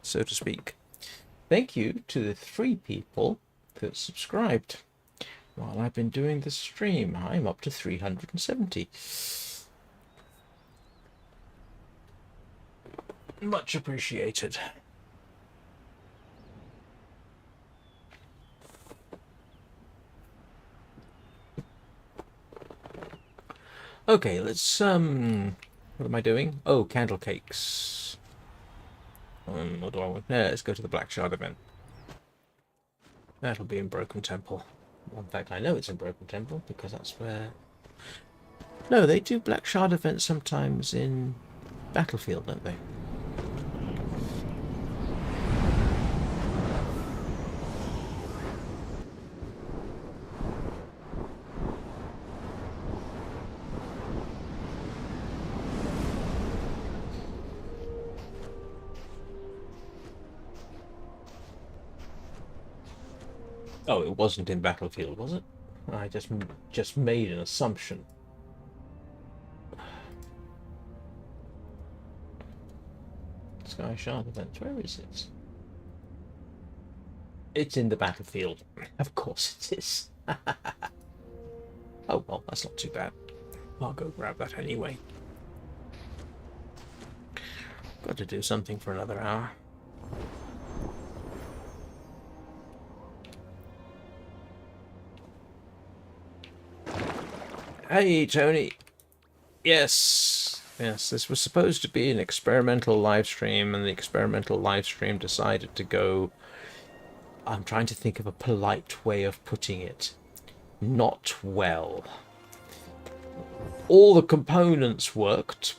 so to speak. Thank you to the 3 people that subscribed while I've been doing this stream. I'm up to 370. Much appreciated. Okay, let's what am I doing? Oh, candle cakes. What do I want? No, let's go to the Black Shard event. That'll be in Broken Temple. Well, in fact, I know it's in Broken Temple because that's where. No, they do Black Shard events sometimes in Battlefield, don't they? Oh, it wasn't in Battlefield, was it? I just made an assumption. Sky Shard event. Where is it? It's in the Battlefield. Of course it is. Oh, well, that's not too bad. I'll go grab that anyway. Got to do something for another hour. Hey, Tony. Yes. Yes, this was supposed to be an experimental live stream, and the experimental live stream decided to go... I'm trying to think of a polite way of putting it. Not well. All the components worked,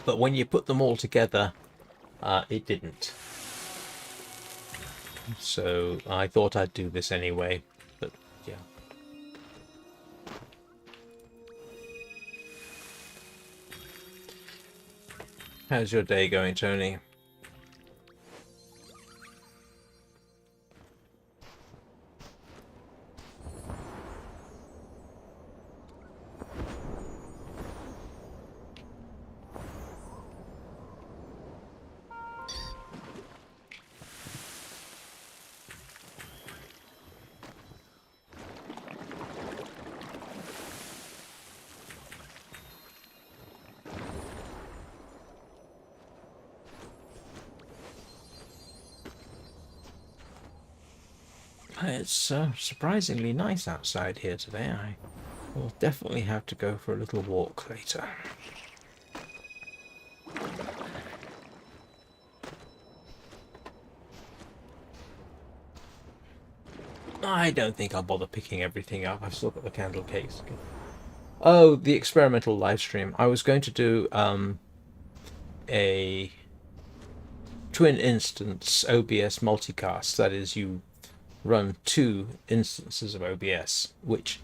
but when you put them all together, it didn't. So I thought I'd do this anyway, but yeah. How's your day going, Tony? It's surprisingly nice outside here today. I will definitely have to go for a little walk later. I don't think I'll bother picking everything up. I've still got the candle cakes. Oh, the experimental live stream. I was going to do a twin instance OBS multicast. That is, you run two instances of OBS, which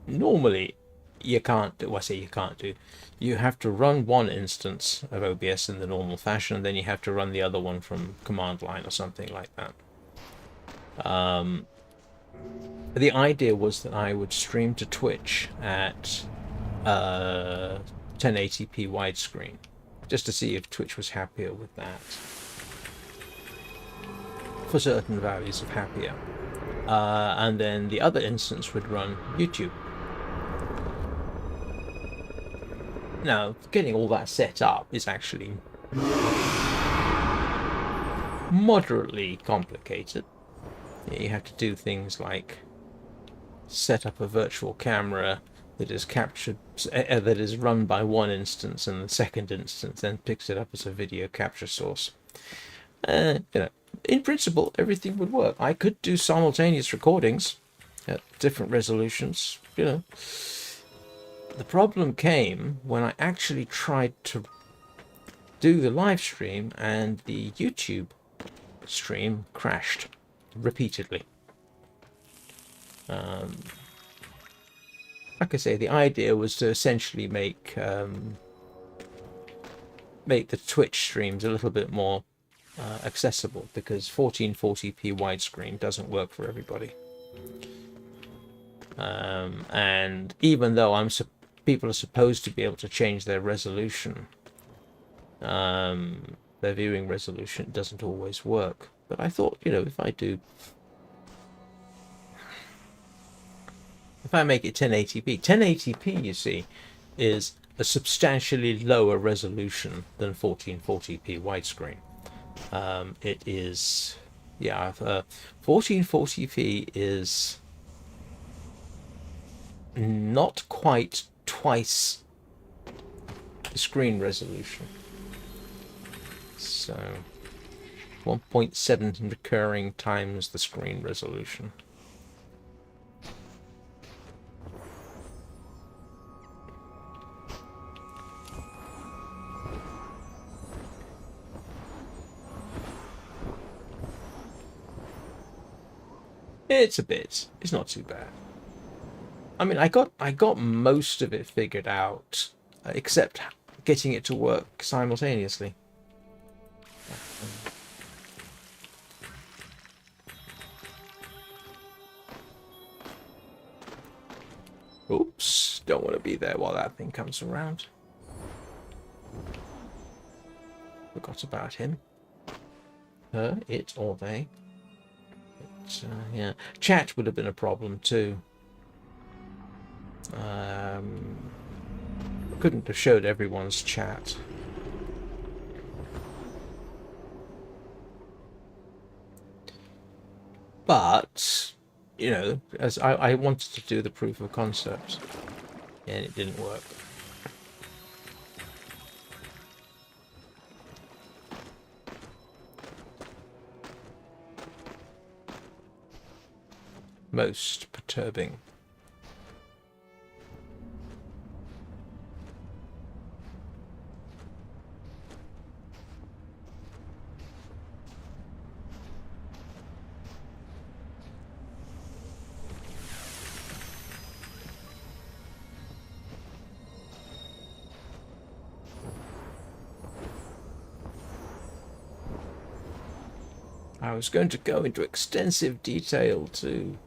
normally you can't do. Well, I say you can't do. You have to run one instance of OBS in the normal fashion, and then you have to run the other one from command line or something like that. The idea was that I would stream to Twitch at 1080p widescreen, just to see if Twitch was happier with that. For certain values of happier. And then the other instance would run YouTube. Now, getting all that set up is actually moderately complicated. You have to do things like set up a virtual camera that is captured, that is run by one instance, and the second instance then picks it up as a video capture source. You know, in principle, everything would work. I could do simultaneous recordings at different resolutions, you know. The problem came when I actually tried to do the live stream and the YouTube stream crashed repeatedly. Like I say, the idea was to essentially make the Twitch streams a little bit more accessible, because 1440p widescreen doesn't work for everybody. And even though people are supposed to be able to change their resolution, their viewing resolution, it doesn't always work. But I thought, you know, if I make it 1080p, you see, is a substantially lower resolution than 1440p widescreen. It is, yeah, 1440p is not quite twice the screen resolution. So 1.7 recurring times the screen resolution. It's a bit. It's not too bad. I mean, I got most of it figured out, except getting it to work simultaneously. Oops, don't want to be there while that thing comes around. Forgot about him. Her, it, or they. But, yeah. Chat would have been a problem too. Couldn't have showed everyone's chat. But, you know, as I wanted to do the proof of concept, and it didn't work. Most perturbing. I was going to go into extensive detail too.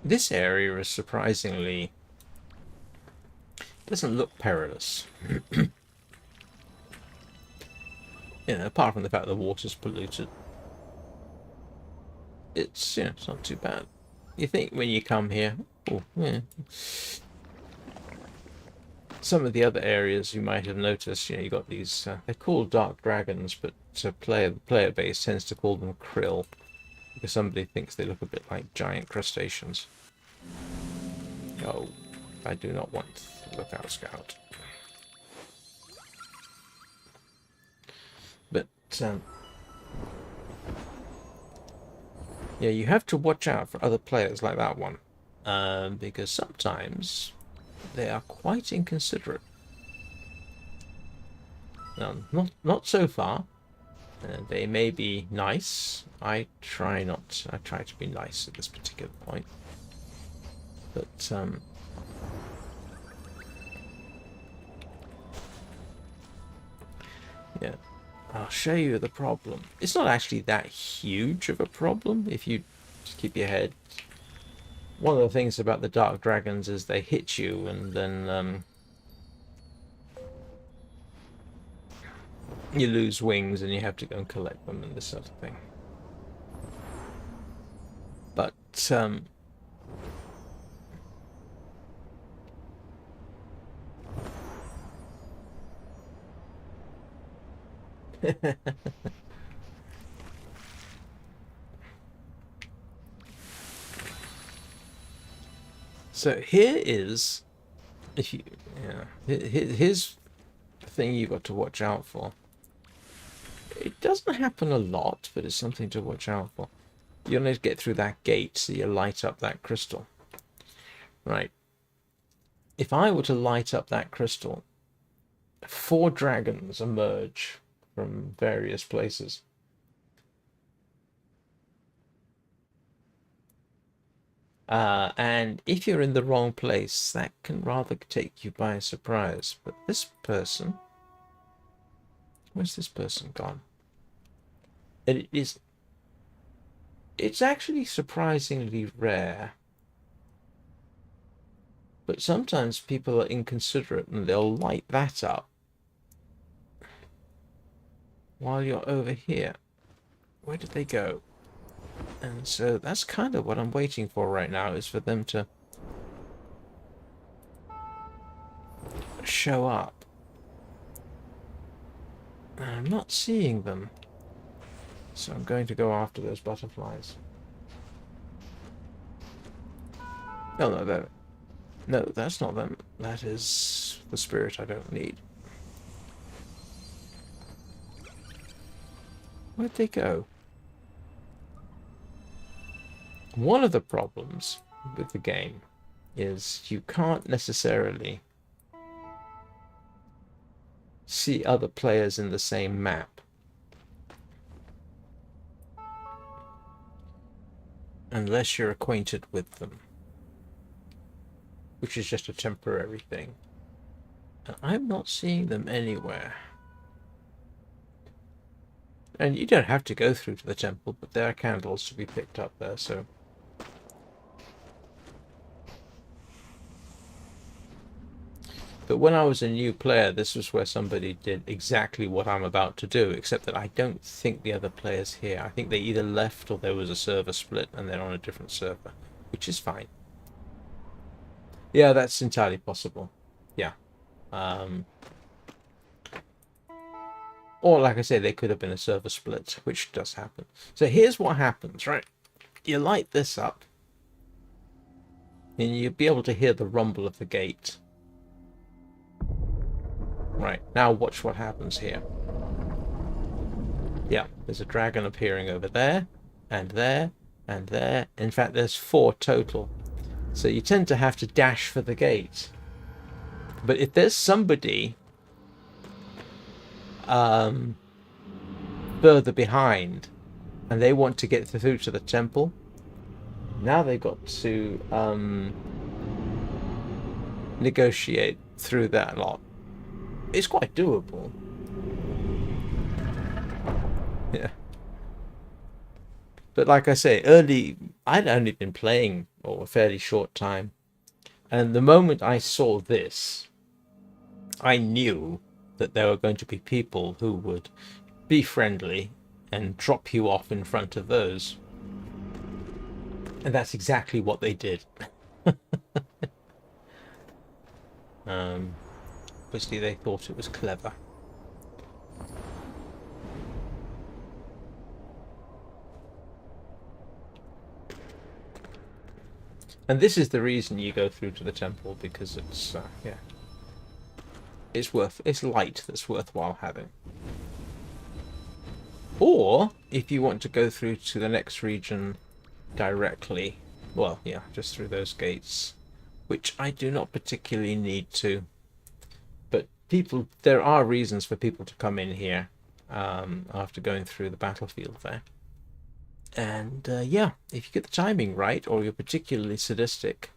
This area is surprisingly doesn't look perilous. You know, apart from the fact the water's polluted. It's, you know, it's not too bad. You think when you come here, oh, yeah. Some of the other areas you might have noticed, you know, you got these, they're called dark dragons, but player base tends to call them krill, because somebody thinks they look a bit like giant crustaceans. Oh, I do not want the Lookout Scout. But, yeah, you have to watch out for other players like that one, because sometimes they are quite inconsiderate. Now, not so far. They may be nice. I try to be nice at this particular point. But, yeah, I'll show you the problem. It's not actually that huge of a problem if you just keep your head. One of the things about the dark dragons is they hit you and then you lose wings and you have to go and collect them and this sort of thing. But So here is, if you, yeah, here's the thing you've got to watch out for. It doesn't happen a lot, but it's something to watch out for. You'll need to get through that gate so you light up that crystal. Right. If I were to light up that crystal, 4 dragons emerge from various places. And if you're in the wrong place, that can rather take you by surprise. But this person... Where's this person gone? It's actually surprisingly rare. But sometimes people are inconsiderate and they'll light that up while you're over here. Where did they go? And so that's kind of what I'm waiting for right now, is for them to show up. And I'm not seeing them. So I'm going to go after those butterflies. Oh, no, no, that's not them. That is the spirit I don't need. Where'd they go? One of the problems with the game is you can't necessarily see other players in the same map. Unless you're acquainted with them. Which is just a temporary thing. And I'm not seeing them anywhere. And you don't have to go through to the temple, but there are candles to be picked up there, so... But when I was a new player, this was where somebody did exactly what I'm about to do, except that I don't think the other player's here. I think they either left or there was a server split and they're on a different server, which is fine. Yeah, that's entirely possible. Yeah. Or, like I say, they could have been a server split, which does happen. So here's what happens, right? You light this up, and you'll be able to hear the rumble of the gate. Right, now watch what happens here. Yeah, there's a dragon appearing over there, and there, and there. In fact, there's 4 total. So you tend to have to dash for the gate. But if there's somebody further behind and they want to get through to the temple, now they've got to negotiate through that lot. It's quite doable. Yeah. But like I say, I'd only been playing for a fairly short time. And the moment I saw this, I knew that there were going to be people who would be friendly and drop you off in front of those. And that's exactly what they did. Obviously they thought it was clever. And this is the reason you go through to the temple, because it's, yeah. It's light that's worthwhile having. Or, if you want to go through to the next region directly, well, yeah, just through those gates, which I do not particularly need to. But there are reasons for people to come in here after going through the battlefield there. And yeah, if you get the timing right, or you're particularly sadistic,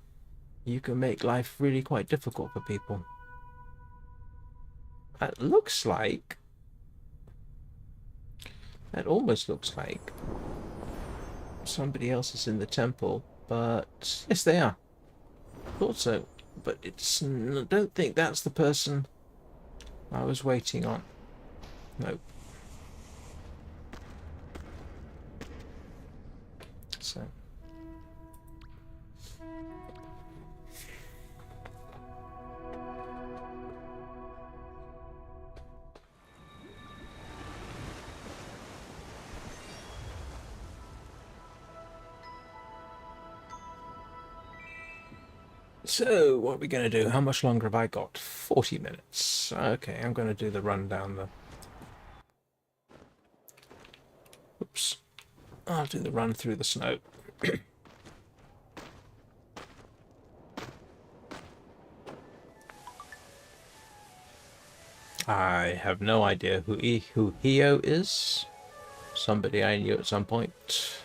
you can make life really quite difficult for people. That looks like... That almost looks like somebody else is in the temple, but... Yes, they are. Thought so, but it's... I don't think that's the person I was waiting on. Nope. So... So, what are we going to do? How much longer have I got? 40 minutes. Okay, I'm going to do the run down the... Oops. I'll do the run through the snow. I have no idea who Hio is. Somebody I knew at some point.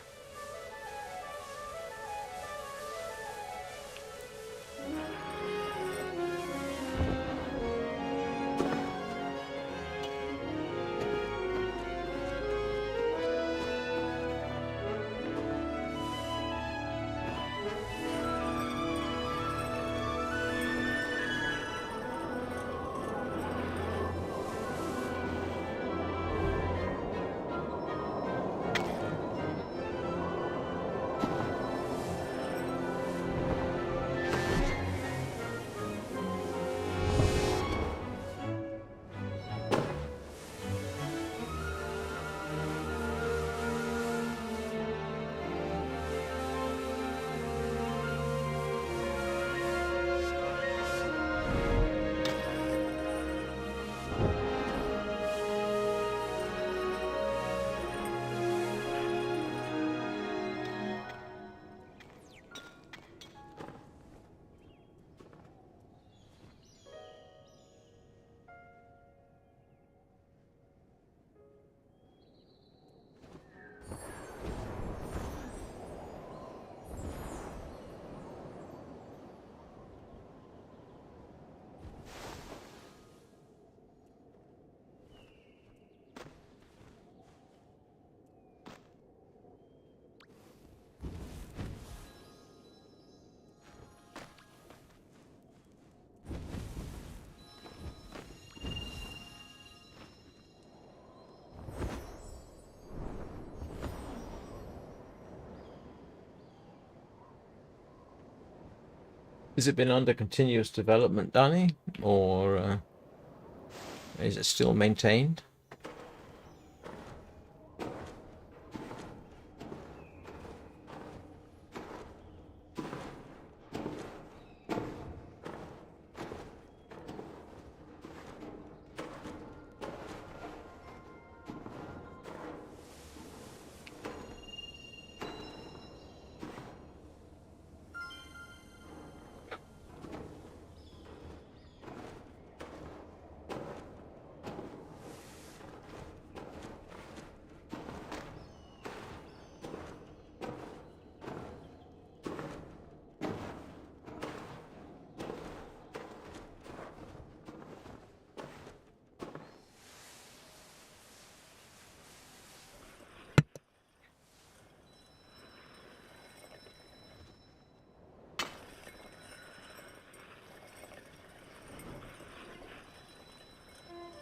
Has it been under continuous development, Danny? Or is it still maintained?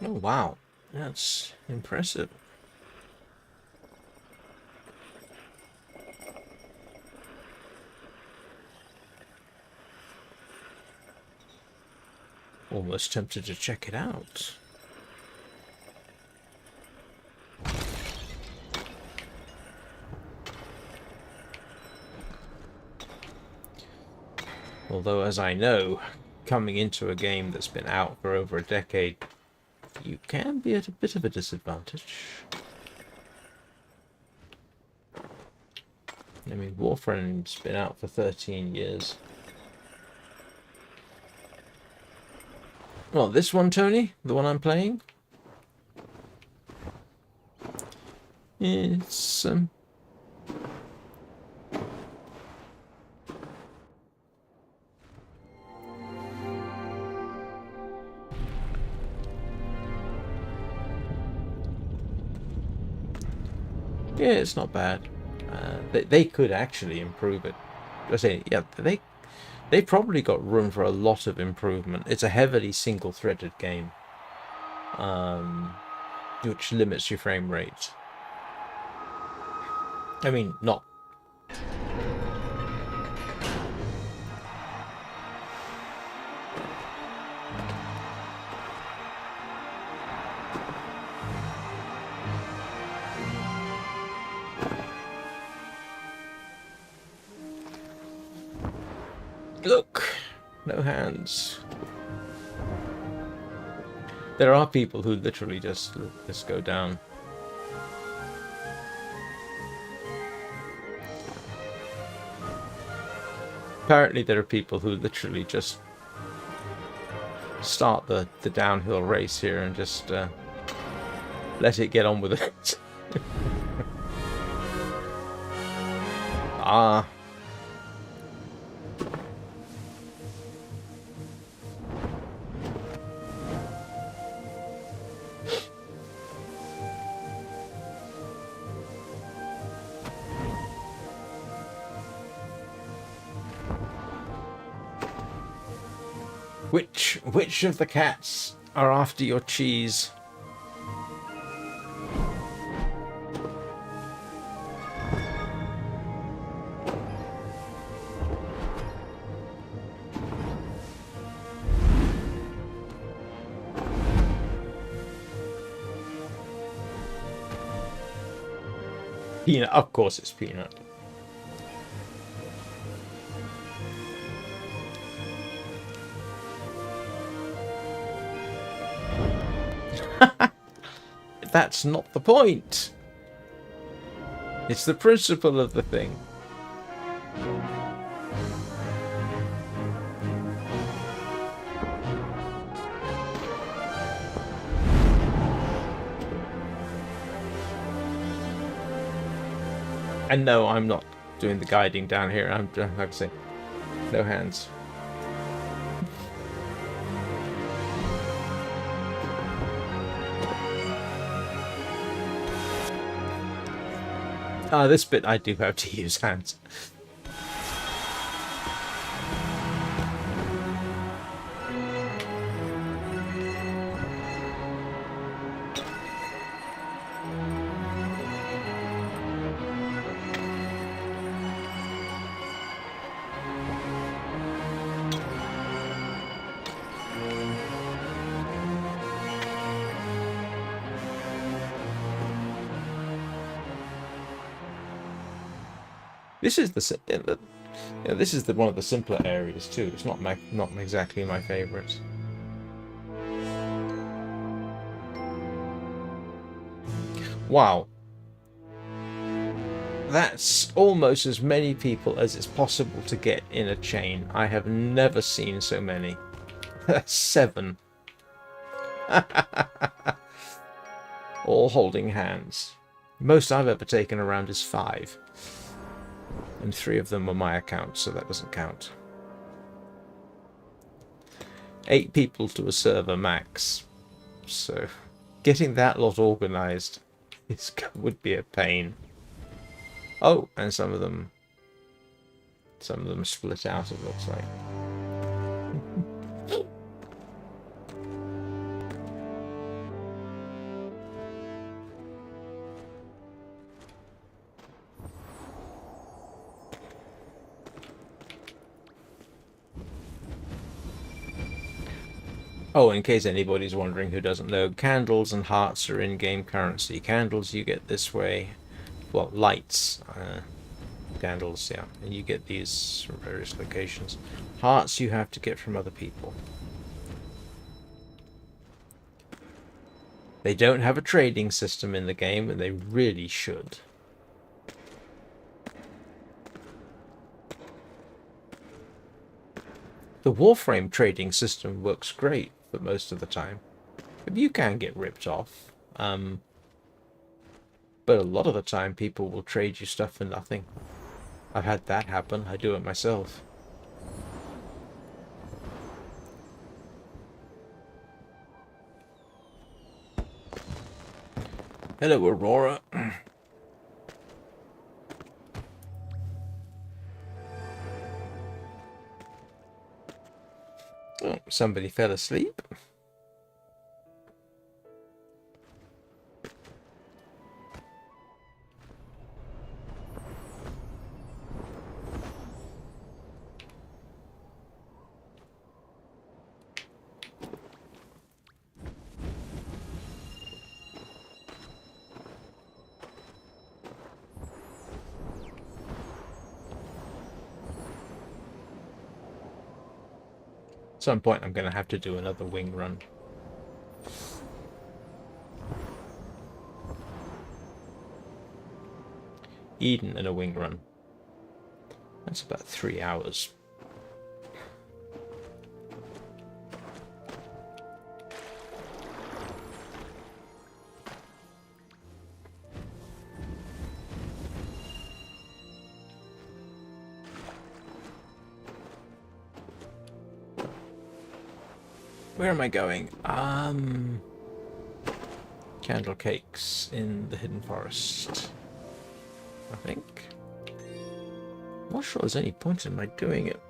Oh, wow. That's impressive. Almost tempted to check it out. Although, as I know, coming into a game that's been out for over a decade, you can be at a bit of a disadvantage. I mean, Warframe's been out for 13 years. Well, this one, Tony, the one I'm playing, it's yeah, it's not bad. They could actually improve it. I say, yeah, they probably got room for a lot of improvement. It's a heavily single-threaded game, which limits your frame rate. I mean, not. Look, No hands. There are people who literally just go down. Apparently there are people who literally just start the downhill race here and just let it get on with it. Ah. Which of the cats are after your cheese? Peanut, of course it's Peanut. That's not the point. It's the principle of the thing. And no, I'm not doing the guiding down here. I'm like I say, no hands. This bit I do have to use hands. This is this is one of the simpler areas too. It's not exactly my favourite. Wow, that's almost as many people as it's possible to get in a chain. I have never seen so many. 7. All holding hands. Most I've ever taken around is 5. And 3 of them were my account, so that doesn't count. 8 people to a server max. So getting that lot organised would be a pain. Oh, and some of them split out, it looks like. Oh, in case anybody's wondering who doesn't know, candles and hearts are in-game currency. Candles you get this way. Well, lights. Candles, yeah. And you get these from various locations. Hearts you have to get from other people. They don't have a trading system in the game, and they really should. The Warframe trading system works great for most of the time. But you can get ripped off. But a lot of the time people will trade you stuff for nothing. I've had that happen. I do it myself. Hello, Aurora. Oh, somebody fell asleep. At some point I'm going to have to do another wing run. Eden and a wing run. That's about 3 hours. Where am I going? Candle cakes in the Hidden Forest, I think. I'm not sure there's any point in my doing it.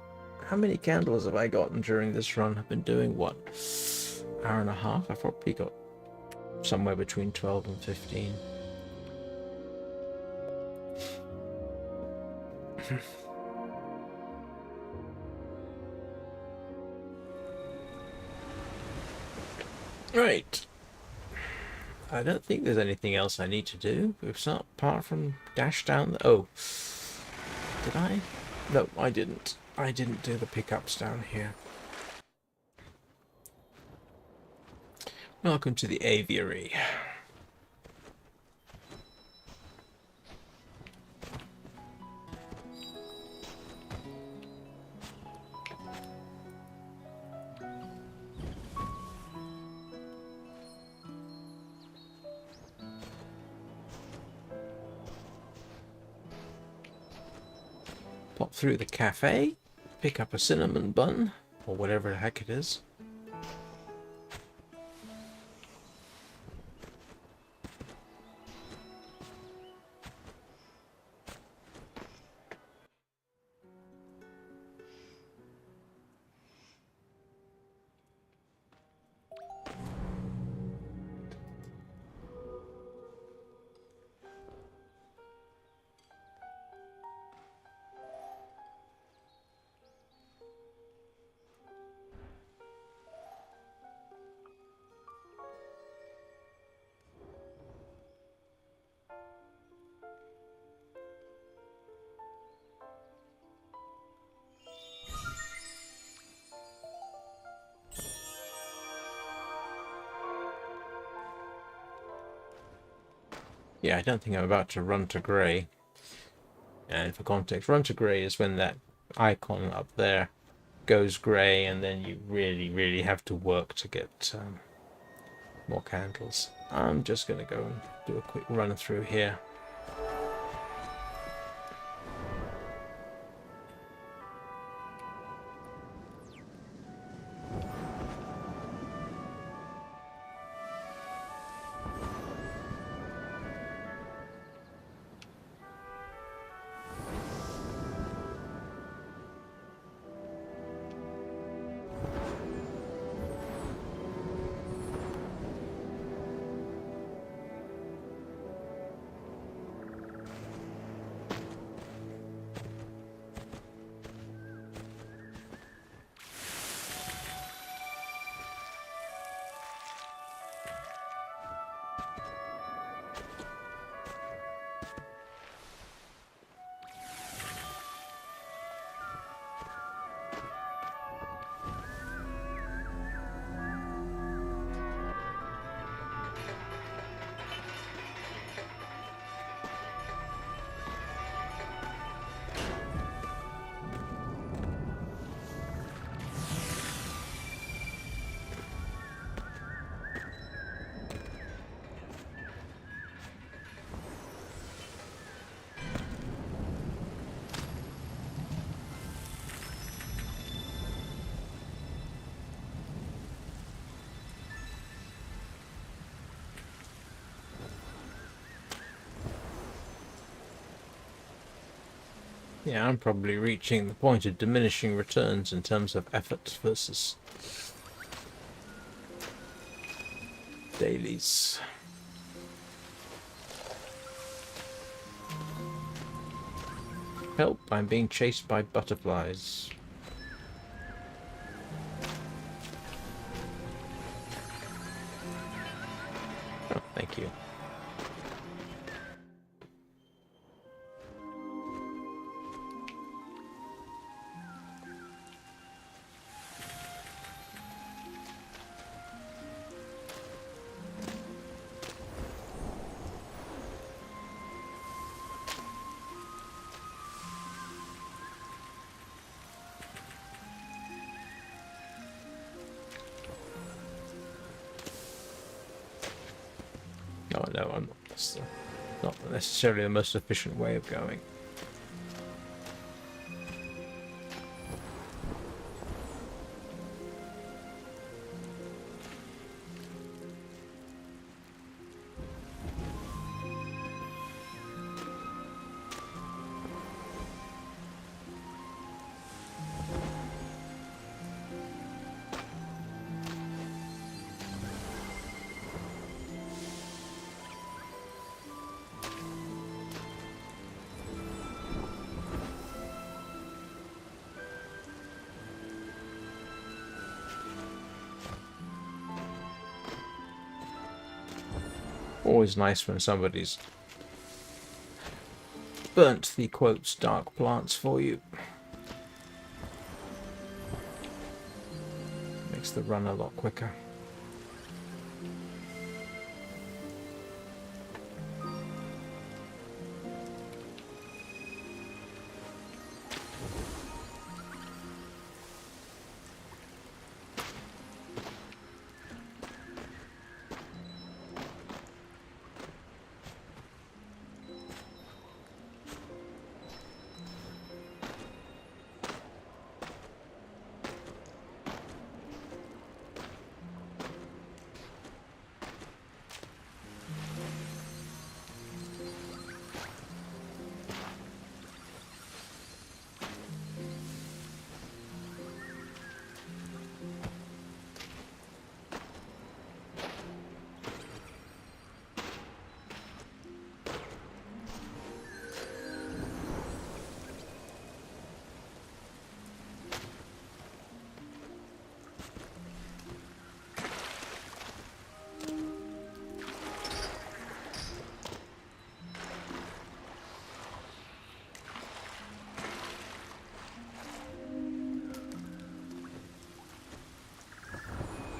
How many candles have I gotten during this run? I've been doing, what, hour and a half? I've probably got somewhere between 12 and 15. Right. I don't think there's anything else I need to do. It's not apart from dash down the... Oh. Did I? No, I didn't. I didn't do the pickups down here. Welcome to the aviary. Pop through the cafe, pick up a cinnamon bun, or whatever the heck it is. Yeah, I don't think I'm about to run to grey. And for context, run to grey is when that icon up there goes grey, and then you really have to work to get more candles. I'm just going to go and do a quick run through here. Yeah, I'm probably reaching the point of diminishing returns in terms of effort versus dailies. Help, I'm being chased by butterflies. Oh, thank you. That's not necessarily the most efficient way of going. Always nice when somebody's burnt the quotes dark plants for you. Makes the run a lot quicker.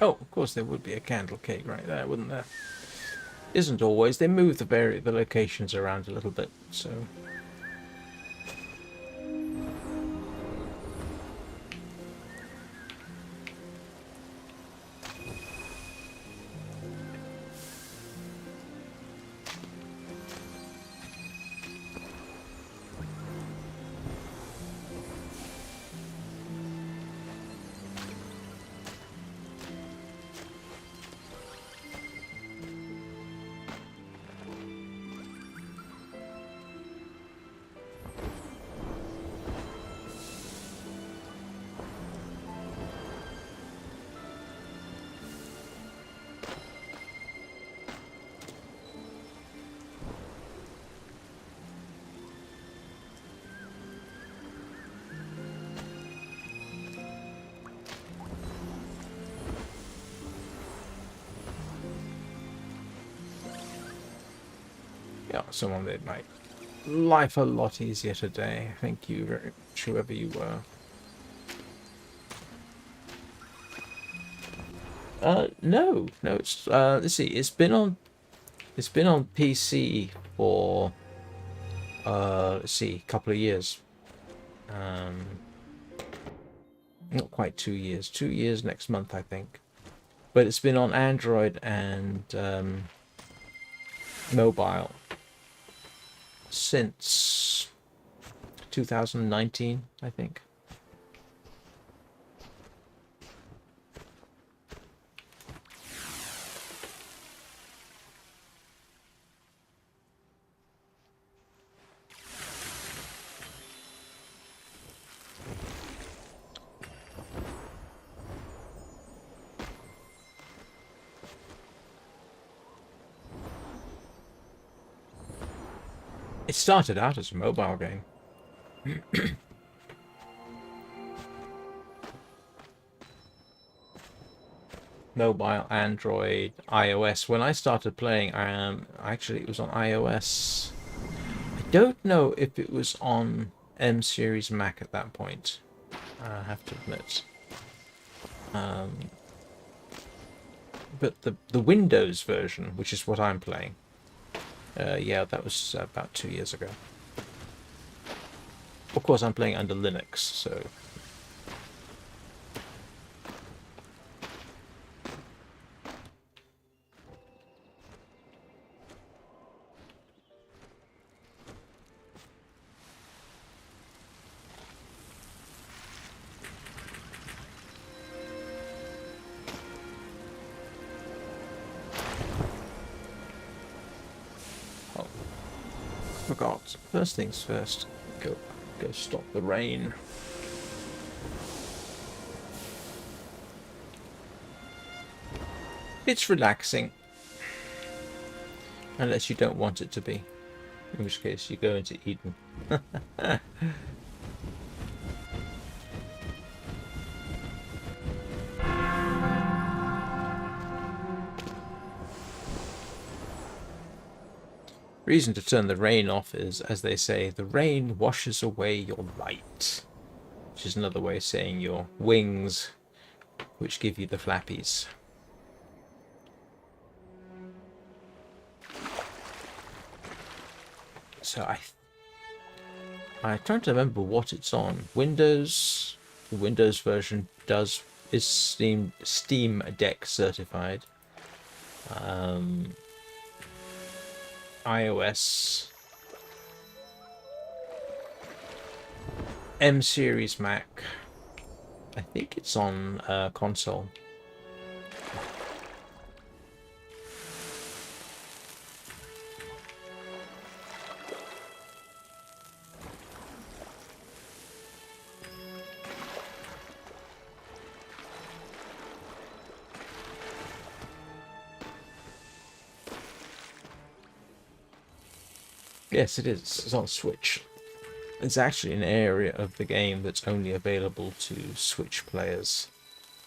Oh, of course there would be a candle cake right there, wouldn't there? Isn't always. They move the locations around a little bit, so... Yeah, someone made my life a lot easier today. Thank you very much, whoever you were. No, it's let's see, it's been on PC for let's see, a couple of years. Not quite 2 years. 2 years next month, I think. But it's been on Android and mobile since 2019, I think. It started out as a mobile game. Mobile, Android, iOS. When I started playing, actually it was on iOS. I don't know if it was on M series Mac at that point. I have to admit. But the Windows version, which is what I'm playing, yeah, that was about 2 years ago. Of course, I'm playing under Linux, so... forgot. First things first. Go stop the rain. It's relaxing. Unless you don't want it to be. In which case you go into Eden. Reason to turn the rain off is, as they say, the rain washes away your light. Which is another way of saying your wings, which give you the flappies. So I'm trying to remember what it's on. Windows, the Windows version is Steam Deck certified. iOS, M series Mac. I think it's on console. Yes, it is. It's on Switch. It's actually an area of the game that's only available to Switch players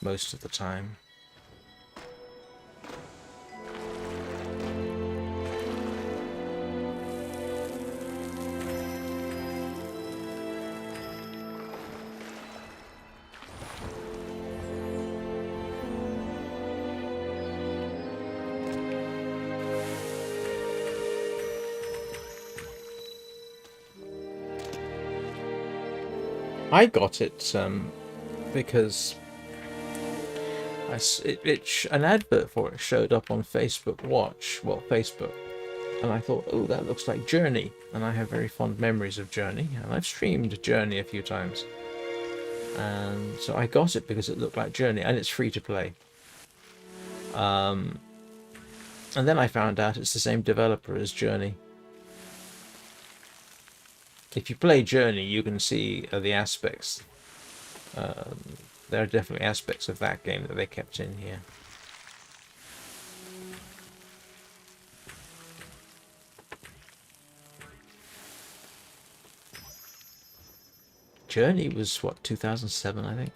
most of the time. I got it because an advert for it showed up on Facebook Watch, well, Facebook, and I thought, oh, that looks like Journey, and I have very fond memories of Journey, and I've streamed Journey a few times, and so I got it because it looked like Journey, and it's free to play. And then I found out it's the same developer as Journey. If you play Journey, you can see the aspects. There are definitely aspects of that game that they kept in here. Journey was, what, 2007, I think?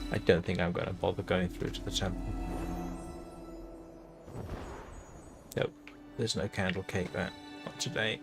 I don't think I'm going to bother going through to the temple. Nope, there's no candle cake there. Not today.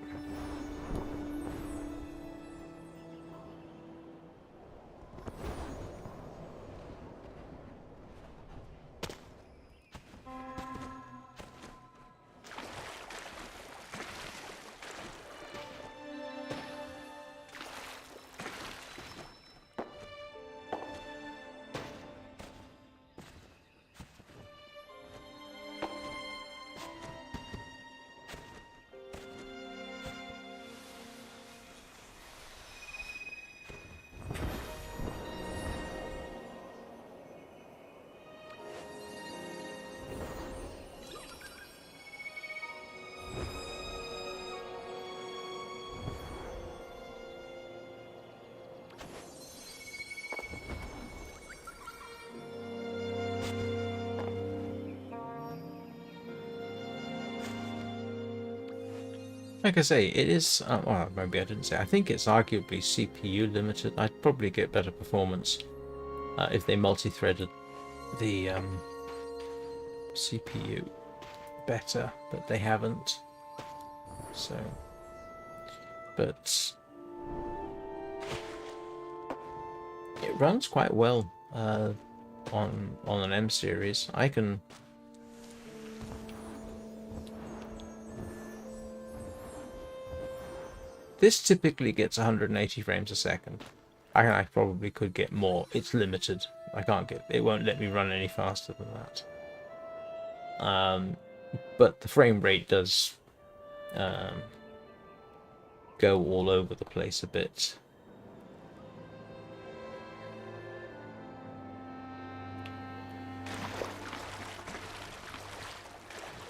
Like I say, it is, well, maybe I didn't say, I think it's arguably CPU limited. I'd probably get better performance if they multi-threaded the CPU better, but they haven't. So, but it runs quite well on an M series. I can. This typically gets 180 frames a second, I probably could get more. It's limited. I can't get. It won't let me run any faster than that. But the frame rate does go all over the place a bit.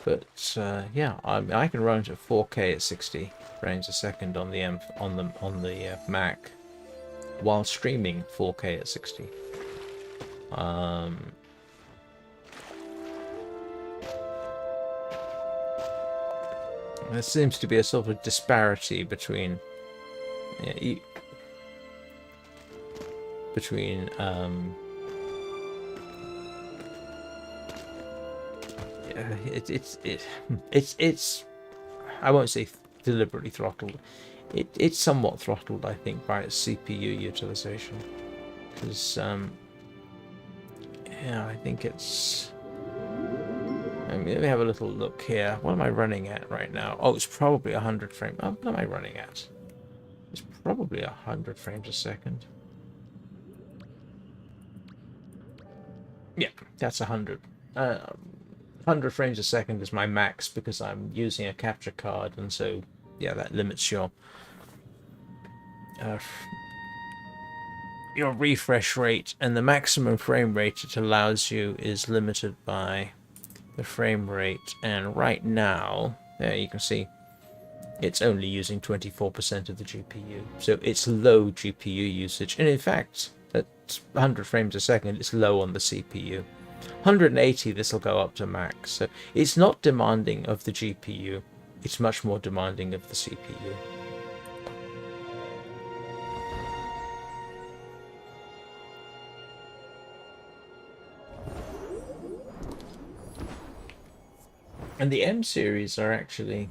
But yeah, I can run it at 4K at 60 frames a second on the Mac, while streaming 4K at 60. There seems to be a sort of disparity between it's I won't say deliberately throttled. It's somewhat throttled, I think, by its CPU utilization, because yeah, I think it's. Let me have a little look here. What am I running at right now? Oh, it's probably 100 frames. Oh, what am I running at? It's probably 100 frames a second. Yeah, that's 100. 100 frames a second is my max because I'm using a capture card, and so yeah, that limits your refresh rate, and the maximum frame rate it allows you is limited by the frame rate. And right now, there you can see it's only using 24% of the GPU, so it's low GPU usage. And in fact, at 100 frames a second, it's low on the CPU. 180, this will go up to max. So it's not demanding of the GPU, it's much more demanding of the CPU. And the M series are actually...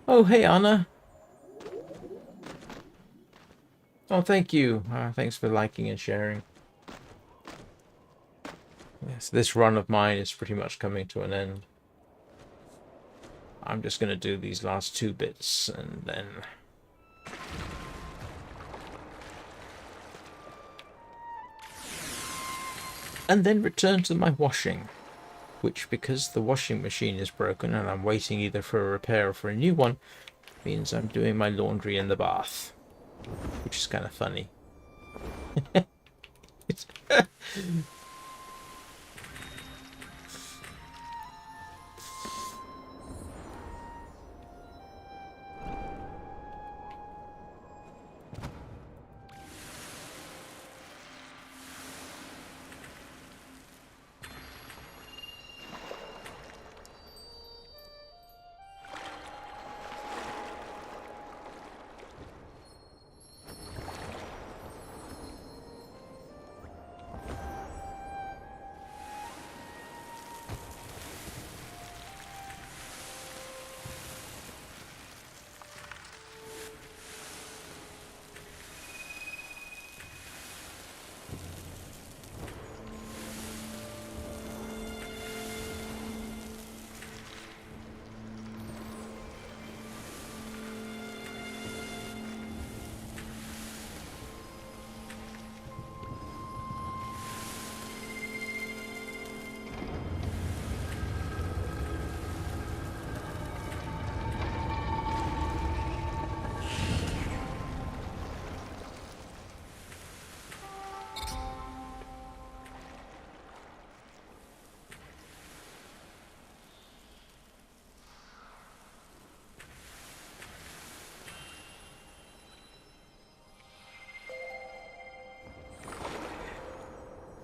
Oh, hey, Anna. Oh, thank you. Thanks for liking and sharing. Yes, this run of mine is pretty much coming to an end. I'm just going to do these last 2 bits and then... and then return to my washing. Which, because the washing machine is broken and I'm waiting either for a repair or for a new one, means I'm doing my laundry in the bath. Which is kind of funny.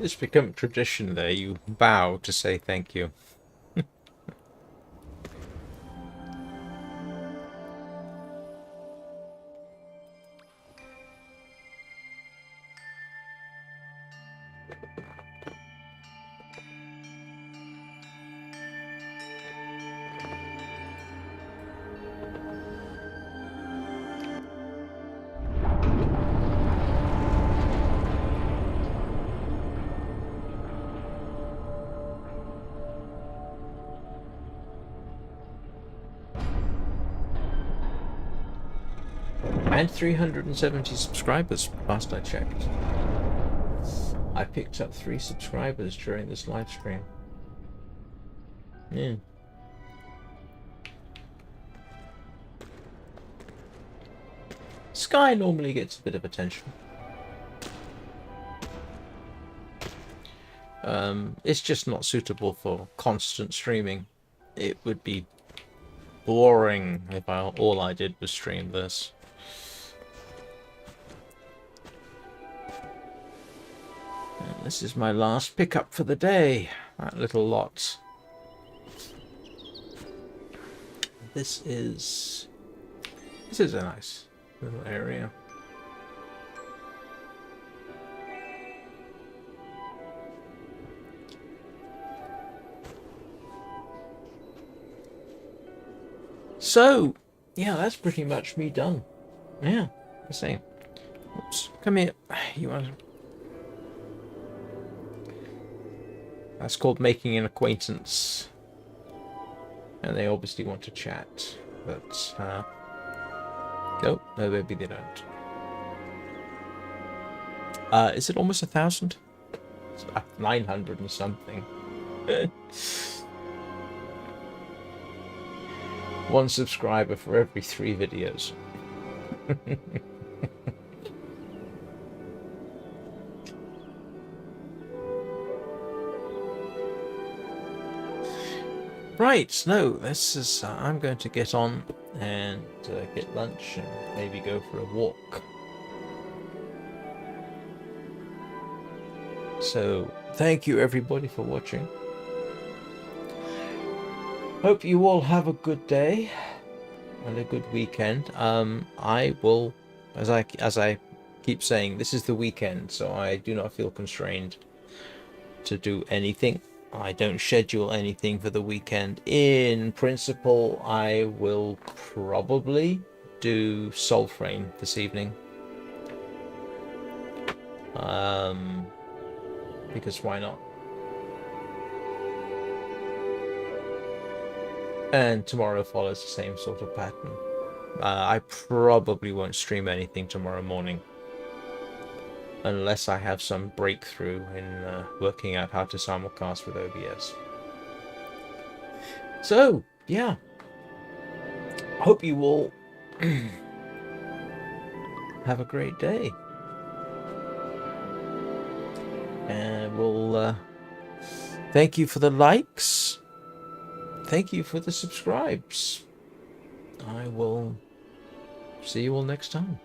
It's become tradition there. You bow to say thank you. And 370 subscribers, last I checked. I picked up 3 subscribers during this live stream. Yeah. Sky normally gets a bit of attention. It's just not suitable for constant streaming. It would be boring if all I did was stream this. And this is my last pickup for the day. That little lot. This is a nice little area. So, yeah, that's pretty much me done. Yeah, the same. Oops, come here. You want to... That's called making an acquaintance. And they obviously want to chat, but no, maybe they don't. Is it almost 1,000? 900 and something. 1 subscriber for every 3 videos. Right, no, this is... I'm going to get on and get lunch and maybe go for a walk. So, thank you everybody for watching. Hope you all have a good day and a good weekend. I will, as I keep saying, this is the weekend, so I do not feel constrained to do anything. I don't schedule anything for the weekend. In principle, I will probably do Soulframe this evening. Because why not? And tomorrow follows the same sort of pattern. I probably won't stream anything tomorrow morning. Unless I have some breakthrough in working out how to simulcast with OBS. So, yeah. I hope you all have a great day. And we'll thank you for the likes. Thank you for the subscribes. I will see you all next time.